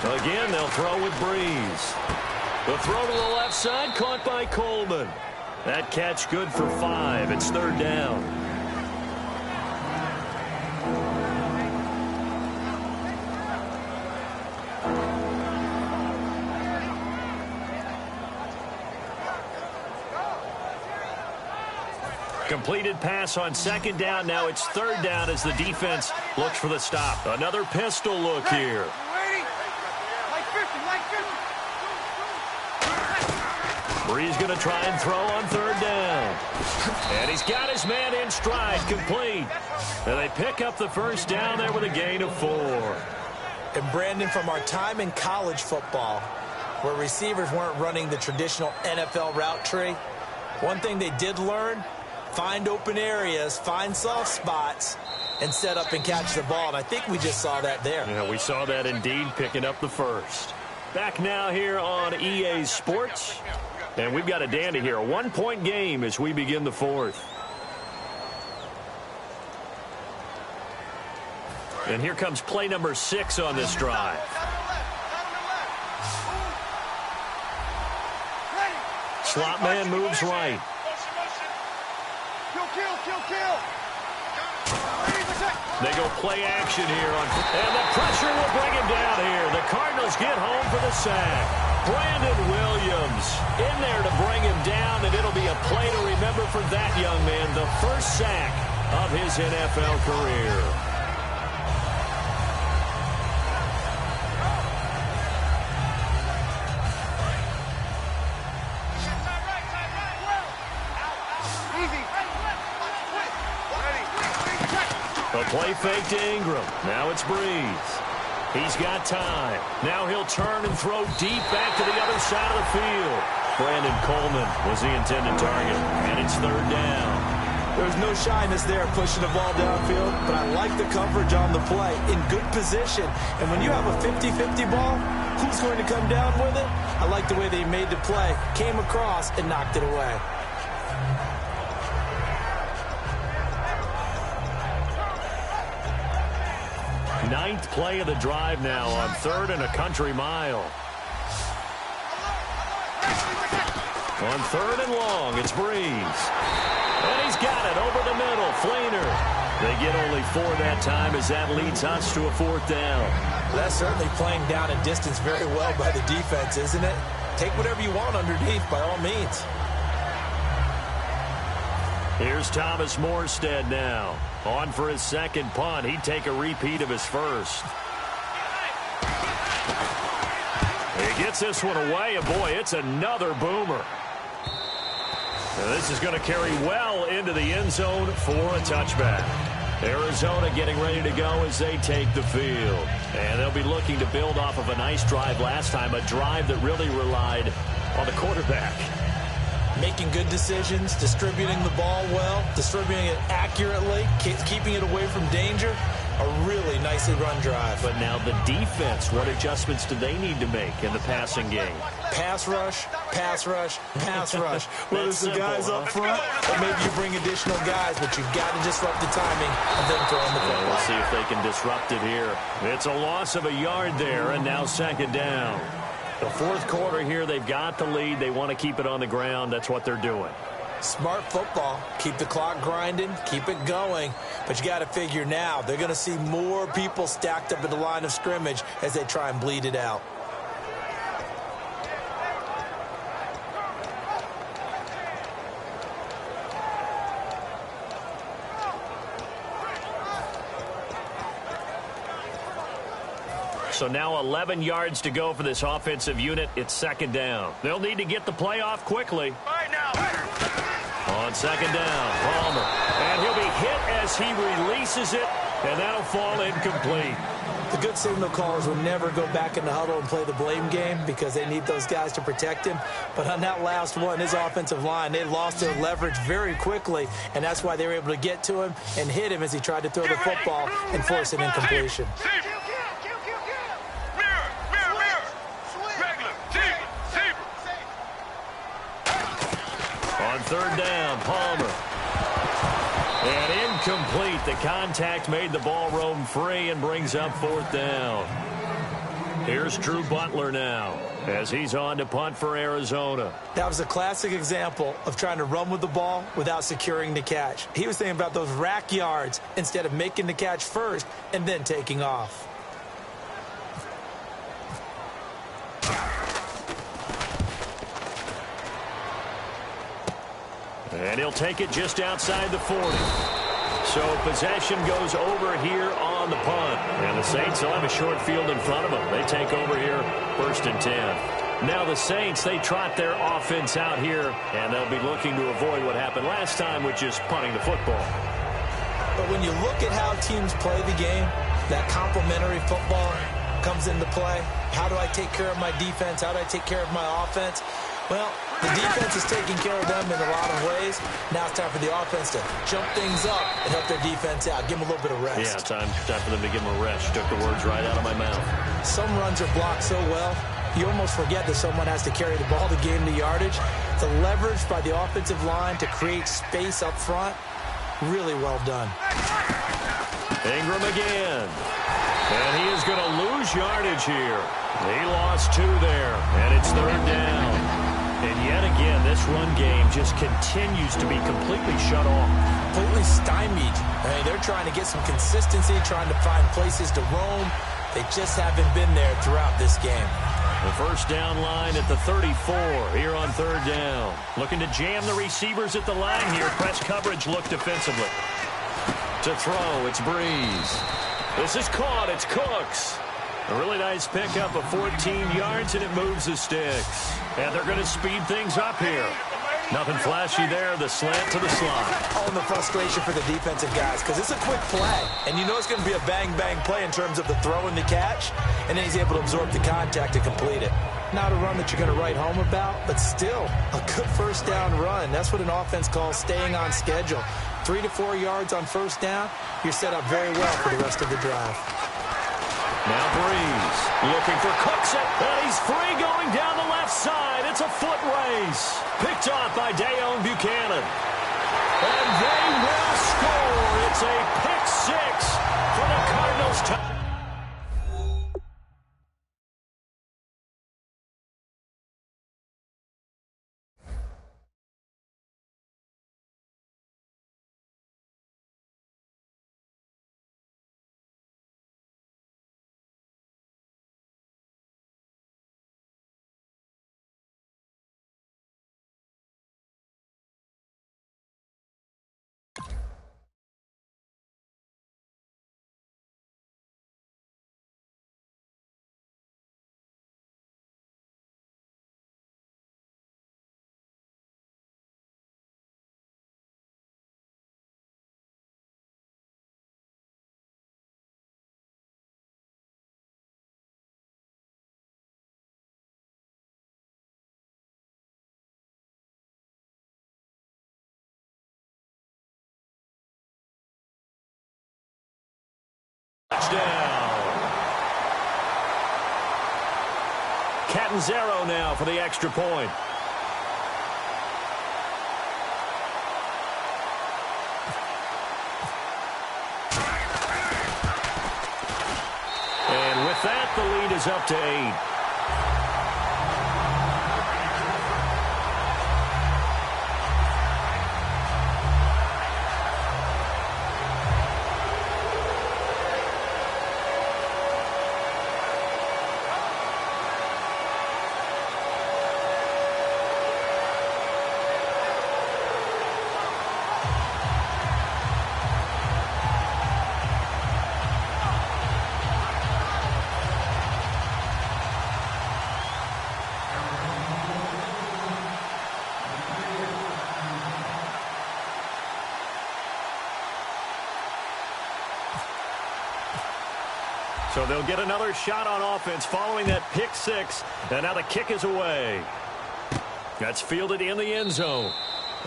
Again, they'll throw with Breeze. The throw to the left side, caught by Coleman. That catch good for 5. It's third down. Completed pass on second down. Now it's third down as the defense looks for the stop. Another pistol look here. Breeze going to try and throw on third down. And he's got his man in stride, complete. And they pick up the first down there with a gain of 4. And Brandon, from our time in college football, where receivers weren't running the traditional NFL route tree, one thing they did learn, find open areas, find soft spots, and set up and catch the ball. And I think we just saw that there. Yeah, we saw that indeed, picking up the first. Back now here on EA Sports. And we've got a dandy here, a 1-point game as we begin the fourth. And here comes play number 6 on this drive. Slot man moves right. They go play action here. And the pressure will bring him down here. The Cardinals get home for the sack. Brandon Williams in there to bring him down, and it'll be a play to remember for that young man, the first sack of his NFL career. A play fake to Ingram. Now it's Breeze. He's got time. Now he'll turn and throw deep back to the other side of the field. Brandon Coleman was the intended target, and it's third down. There's no shyness there pushing the ball downfield, but I like the coverage on the play. In good position. And when you have a 50-50 ball, who's going to come down with it? I like the way they made the play, came across, and knocked it away. Ninth play of the drive now on third and a country mile. On third and long, it's Breeze. And he's got it over the middle. Flainer. They get only 4 that time as that leads us to a fourth down. That's certainly playing down a distance very well by the defense, isn't it? Take whatever you want underneath by all means. Here's Thomas Morstead now. On for his second punt. He'd take a repeat of his first. He gets this one away, and boy, it's another boomer. Now this is going to carry well into the end zone for a touchback. Arizona getting ready to go as they take the field. And they'll be looking to build off of a nice drive last time, a drive that really relied on the quarterback. Making good decisions, distributing the ball well, distributing it accurately, keeping it away from danger. A really nicely run drive. But now the defense, what adjustments do they need to make in the passing game? Pass rush, pass rush, pass rush. Whether it's the guys up front or maybe you bring additional guys, but you've got to disrupt the timing of them throwing the football. We'll see if they can disrupt it here. It's a loss of a yard there, and now second down. The fourth quarter here, they've got the lead. They want to keep it on the ground. That's what they're doing. Smart football. Keep the clock grinding. Keep it going. But you got to figure now they're going to see more people stacked up at the line of scrimmage as they try and bleed it out. So now 11 yards to go for this offensive unit. It's second down. They'll need to get the play off quickly. Right now. On second down, Palmer. And he'll be hit as he releases it, and that'll fall incomplete. The good signal callers will never go back in the huddle and play the blame game because they need those guys to protect him. But on that last one, his offensive line, they lost their leverage very quickly, and that's why they were able to get to him and hit him as he tried to throw the football and force an incompletion. On third down, Palmer. And incomplete. The contact made the ball roam free and brings up fourth down. Here's Drew Butler now as he's on to punt for Arizona. That was a classic example of trying to run with the ball without securing the catch. He was thinking about those rack yards instead of making the catch first and then taking off. And he'll take it just outside the 40. So possession goes over here on the punt. And the Saints will have a short field in front of them. They take over here, 1st and 10. Now the Saints, they trot their offense out here, and they'll be looking to avoid what happened last time, which is punting the football. But when you look at how teams play the game, that complementary football comes into play. How do I take care of my defense? How do I take care of my offense? Well, the defense is taking care of them in a lot of ways. Now it's time for the offense to jump things up and help their defense out. Give them a little bit of rest. Yeah, time for them to give them a rest. Took the words right out of my mouth. Some runs are blocked so well, you almost forget that someone has to carry the ball to gain the yardage. The leverage by the offensive line to create space up front, really well done. Ingram again. And he is going to lose yardage here. He lost 2 there, and it's third down. And yet again, this run game just continues to be completely shut off. Completely stymied. They're trying to get some consistency, trying to find places to roam. They just haven't been there throughout this game. The first down line at the 34 here on third down. Looking to jam the receivers at the line here. Press coverage look defensively. To throw, it's Breeze. This is caught. It's Cooks. A really nice pickup of 14 yards, and it moves the sticks. And they're going to speed things up here. Nothing flashy there. The slant to the slot. Oh, and the frustration for the defensive guys because it's a quick play. And you know it's going to be a bang-bang play in terms of the throw and the catch. And then he's able to absorb the contact to complete it. Not a run that you're going to write home about, but still a good first down run. That's what an offense calls staying on schedule. 3 to 4 yards on first down. You're set up very well for the rest of the drive. Now Breeze looking for Cooks, and he's free going down the left side. It's a foot race. Picked off by Dayon Buchanan. And they will score. It's a pick six for the Cardinals. Touchdown. Catanzaro now for the extra point. And with that, the lead is up to 8. So they'll get another shot on offense following that pick six. And now the kick is away. That's fielded in the end zone.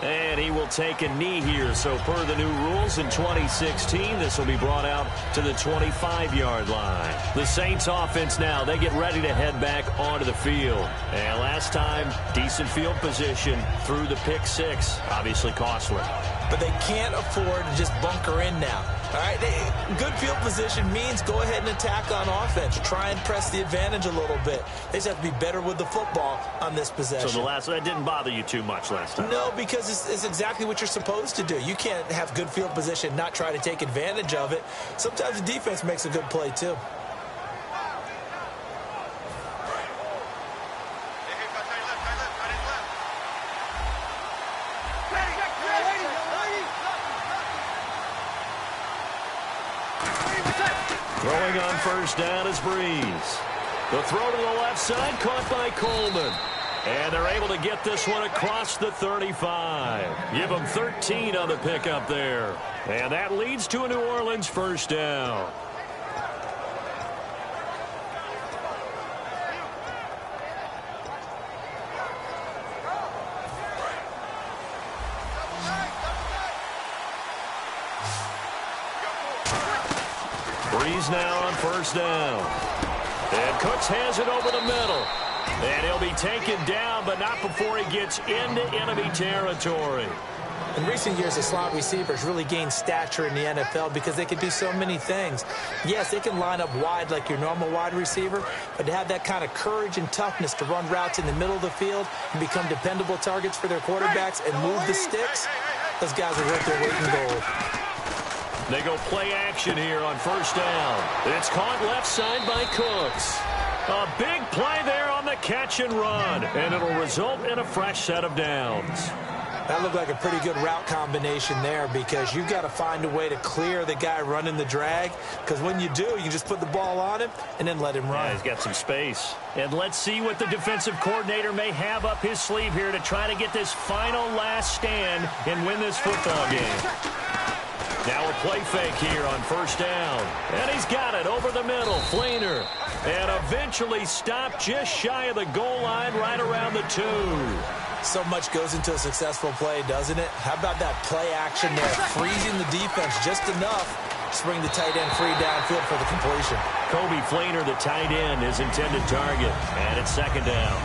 And he will take a knee here. So per the new rules in 2016, this will be brought out to the 25-yard line. The Saints offense now, they get ready to head back onto the field. And last time, decent field position through the pick six. Obviously costly. But they can't afford to just bunker in now. All right, good field position means go ahead and attack on offense. Try and press the advantage a little bit. They just have to be better with the football on this possession. So that didn't bother you too much last time? No, because it's exactly what you're supposed to do. You can't have good field position, not try to take advantage of it. Sometimes the defense makes a good play, too. Throwing on first down is Breeze. The throw to the left side caught by Coleman. And they're able to get this one across the 35. Give them 13 on the pickup there. And that leads to a New Orleans first down. Breeze now on first down. And Cooks has it over the middle. And he'll be taken down, but not before he gets into enemy territory. In recent years, the slot receivers really gained stature in the NFL because they can do so many things. Yes, they can line up wide like your normal wide receiver, but to have that kind of courage and toughness to run routes in the middle of the field and become dependable targets for their quarterbacks and move the sticks, those guys are worth their weight in gold. They go play action here on first down. It's caught left side by Cooks. A big play there on the catch and run, and it'll result in a fresh set of downs. That looked like a pretty good route combination there because you've got to find a way to clear the guy running the drag, because when you do, you just put the ball on him and then let him run. Yeah, he's got some space. And let's see what the defensive coordinator may have up his sleeve here to try to get this final last stand and win this football game. Now a play fake here on first down. And he's got it over the middle. Fleener. And eventually stopped just shy of the goal line right around the 2. So much goes into a successful play, doesn't it? How about that play action there? Freezing the defense just enough to bring the tight end free downfield for the completion. Kobe Fleener, the tight end, his intended target. And it's second down.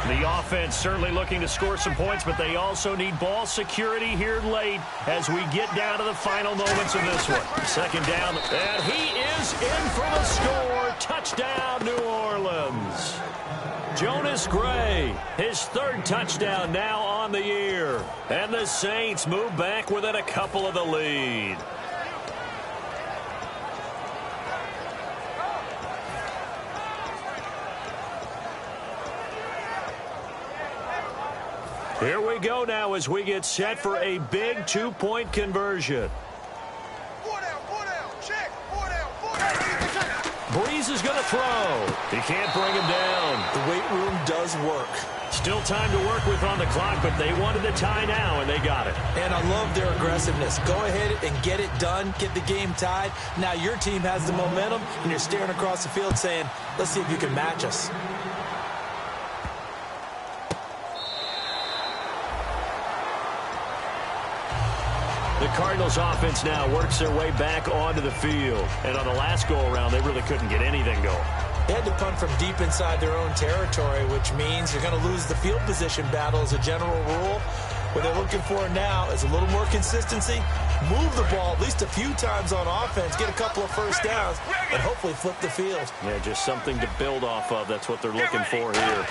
The offense certainly looking to score some points, but they also need ball security here late as we get down to the final moments of this one. Second down, and he is in for the score. Touchdown, New Orleans. Jonas Gray, his third touchdown now on the year. And the Saints move back within a couple of the lead. Here we go now as we get set for a big two-point conversion. Breeze is going to throw. He can't bring him down. The weight room does work. Still time to work with on the clock, but they wanted the tie now, and they got it. And I love their aggressiveness. Go ahead and get it done, get the game tied. Now your team has the momentum, and you're staring across the field saying, let's see if you can match us. The Cardinals offense now works their way back onto the field. And on the last go-around, they really couldn't get anything going. They had to punt from deep inside their own territory, which means you're going to lose the field position battle as a general rule. What they're looking for now is a little more consistency, move the ball at least a few times on offense, get a couple of first downs, and hopefully flip the field. Yeah, just something to build off of. That's what they're looking for here.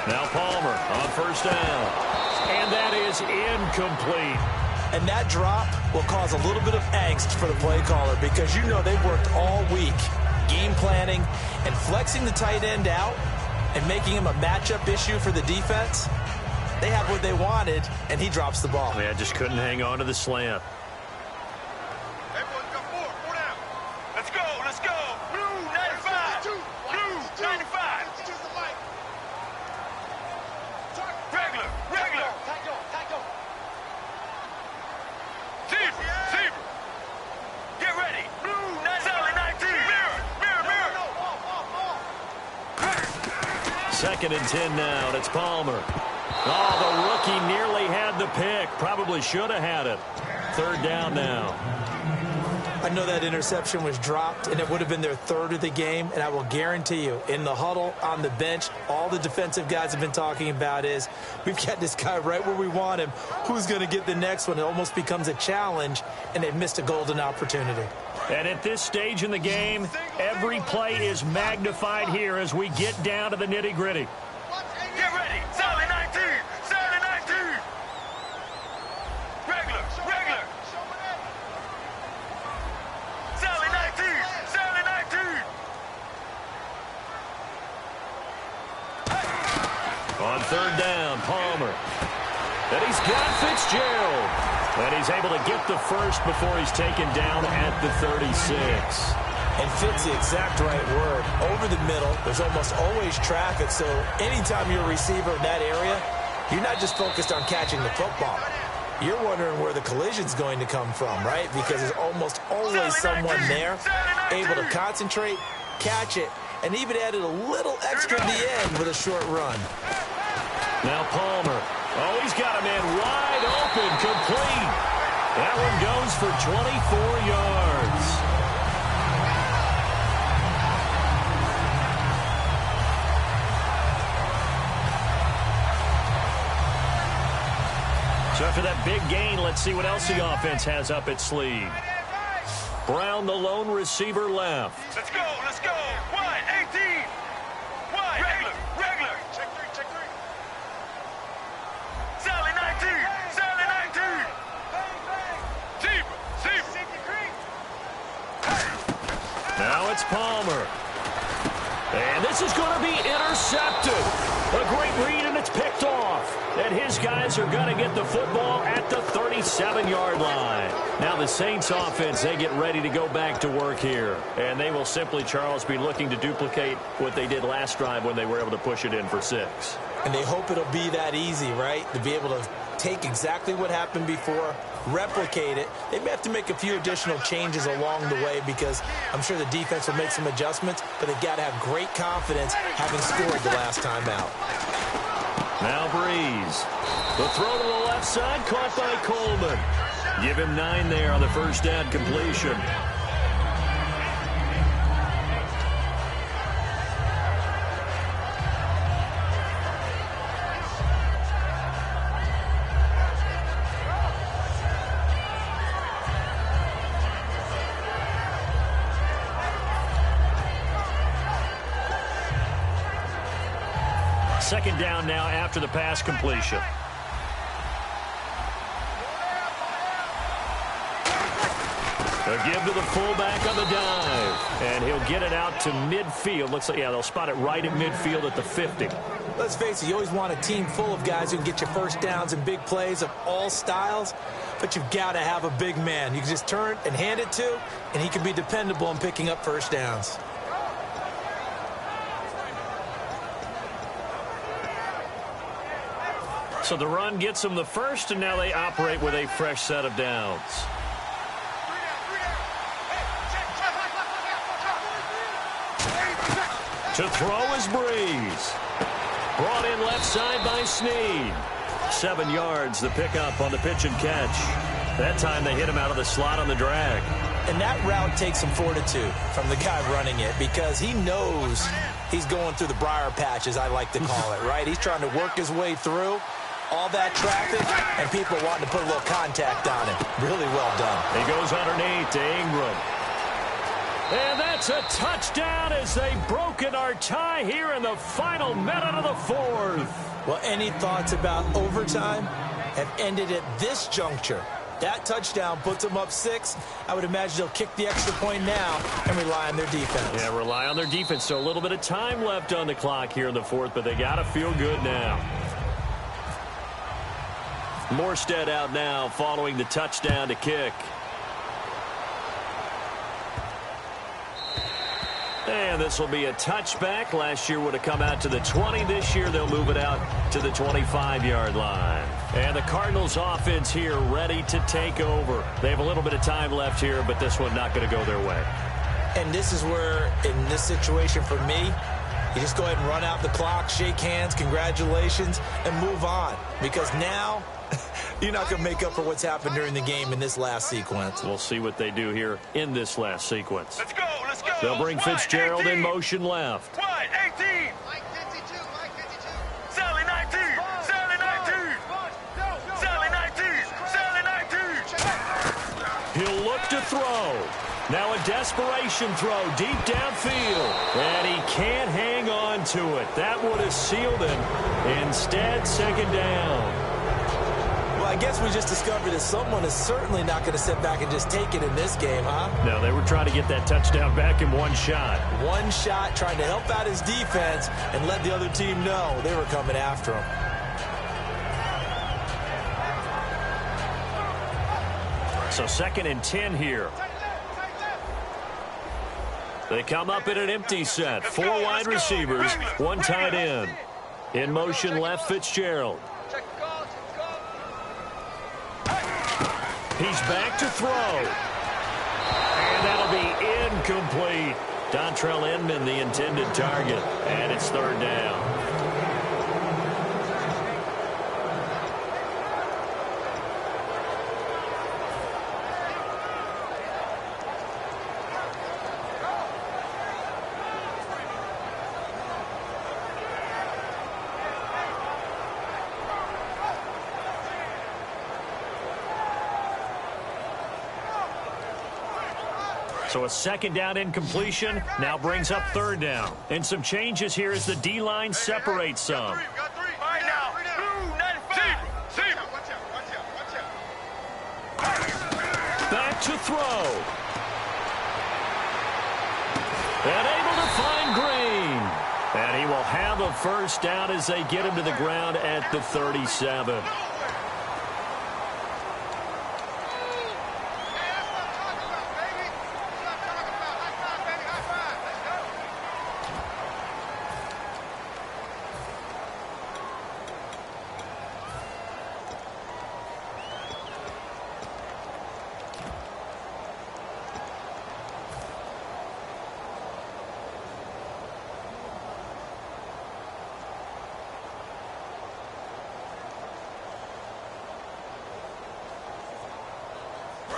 Now Palmer on first down. And that is incomplete. And that drop will cause a little bit of angst for the play caller because you know they've worked all week game planning and flexing the tight end out and making him a matchup issue for the defense. They have what they wanted, and he drops the ball. Yeah, just couldn't hang on to the slant. Everyone got four down. Let's go, let's go. Blue 95. Blue 95. Regular. Zebra. Get ready. Blue 19. Mirror. Second and 10 now, and it's Palmer. Oh, the rookie nearly had the pick. Probably should have had it. Third down now. I know that interception was dropped, and it would have been their third of the game, and I will guarantee you, in the huddle, on the bench, all the defensive guys have been talking about is, we've got this guy right where we want him. Who's going to get the next one? It almost becomes a challenge, and they've missed a golden opportunity. And at this stage in the game, every play is magnified here as we get down to the nitty-gritty. Get ready. Solid 19. Regular. Solid 19. On third down, Palmer. And he's got Fitzgerald. And he's able to get the first before he's taken down at the 36. And Fitz, the exact right word. Over the middle, there's almost always traffic, so anytime you're a receiver in that area, you're not just focused on catching the football. You're wondering where the collision's going to come from, right? Because there's almost always someone there able to concentrate, catch it, and even added a little extra at the end with a short run. Now Palmer. Oh, he's got a man wide open, complete. That one goes for 24 yards. So after that big gain, let's see what else the offense has up its sleeve. Brown, the lone receiver, left. Let's go. 1-18. Regular. Check three. Solid 19. Zebra. Now it's Palmer. And this is going to be intercepted. A great read, and it's picked off. And his guys are going to get the football at the 37-yard line. Now the Saints offense, they get ready to go back to work here. And they will simply, Charles, be looking to duplicate what they did last drive when they were able to push it in for 6. And they hope it'll be that easy, right? To be able to take exactly what happened before, replicate it. They may have to make a few additional changes along the way because I'm sure the defense will make some adjustments, but they've got to have great confidence having scored the last time out. Now Breeze. The throw to the left side, caught by Coleman. Give him 9 there on the first down completion. Second down now after the pass completion. A give to the fullback on the dive. And he'll get it out to midfield. Looks like, yeah, they'll spot it right at midfield at the 50. Let's face it, you always want a team full of guys who can get you first downs and big plays of all styles, but you've got to have a big man. You can just turn and hand it to, and he can be dependable in picking up first downs. So the run gets them the first, and now they operate with a fresh set of downs. To throw is Breeze. Brought in left side by Snead. 7 yards, the pickup on the pitch and catch. That time they hit him out of the slot on the drag. And that route takes some fortitude from the guy running it because he knows he's going through the briar patch, as I like to call it, right? He's trying to work his way through all that traffic, and people wanting to put a little contact on him. Really well done. He goes underneath to Ingram. And that's a touchdown as they've broken our tie here in the final minute of the fourth. Well, any thoughts about overtime have ended at this juncture. That touchdown puts them up 6. I would imagine they'll kick the extra point now and rely on their defense. Yeah, rely on their defense. So a little bit of time left on the clock here in the fourth, but they got to feel good now. Morstead out now following the touchdown to kick. And this will be a touchback. Last year would have come out to the 20. This year they'll move it out to the 25-yard line. And the Cardinals offense here ready to take over. They have a little bit of time left here, but this one not going to go their way. And this is where, in this situation for me, you just go ahead and run out the clock, shake hands, congratulations, and move on. Because now you're not going to make up for what's happened during the game in this last sequence. We'll see what they do here in this last sequence. Let's go, let's go. They'll bring Fitzgerald in motion left. Wide, 18. Mike 52, Mike 52. Sally 19, Sally 19. Sally 19, Sally 19. He'll look to throw. Now a desperation throw deep downfield. And he can't hang on to it. That would have sealed him. Instead, second down. Well, I guess we just discovered that someone is certainly not going to sit back and just take it in this game, huh? No, they were trying to get that touchdown back in one shot. One shot, trying to help out his defense and let the other team know they were coming after him. So 2nd and 10 here. They come up in an empty set. 4 wide receivers, 1 tight end. In motion left, Fitzgerald. He's back to throw. And that'll be incomplete. Dontrell Inman, the intended target. And it's 3rd down. So a 2nd down incompletion now brings up 3rd down. And some changes here as the D-line separates some. Right now, blue 95. Back to throw. And able to find Green. And he will have a 1st down as they get him to the ground at the 37.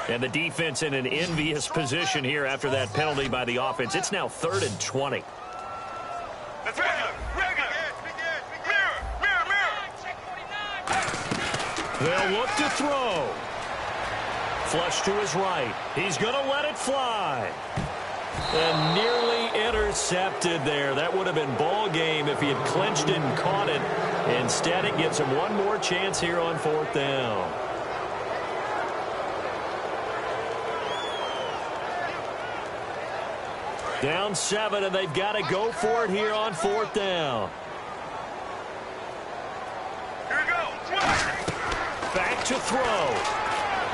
And the defense in an envious position here after that penalty by the offense. It's now 3rd and 20. That's regular. Mirror. They'll look to throw. Flush to his right. He's going to let it fly. And nearly intercepted there. That would have been ball game if he had clinched it and caught it. Instead, it gives him one more chance here on 4th down. Down 7, and they've got to go for it here on 4th down. Here we go. Back to throw.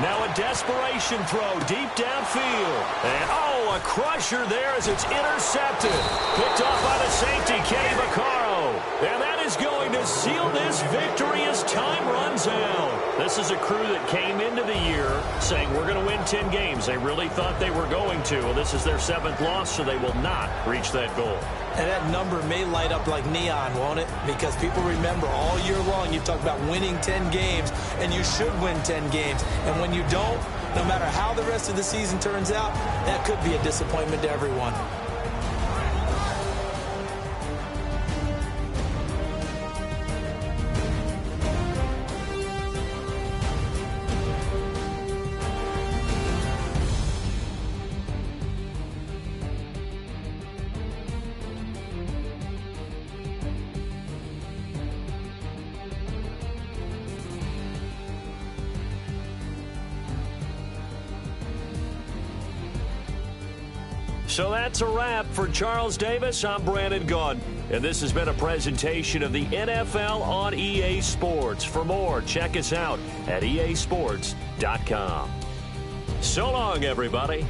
Now a desperation throw deep downfield. And, a crusher there as it's intercepted. Picked off by the safety, Kenny Vaccaro. And that is going to seal this victory as time runs out. This is a crew that came into the year saying we're going to win 10 games. They really thought they were going to. Well, this is their 7th loss, so they will not reach that goal. And that number may light up like neon, won't it? Because people remember all year long you've talked about winning 10 games, and you should win 10 games. And when you don't, no matter how the rest of the season turns out, that could be a disappointment to everyone. So that's a wrap for Charles Davis. I'm Brandon Gaudin, and this has been a presentation of the NFL on EA Sports. For more, check us out at easports.com. So long, everybody.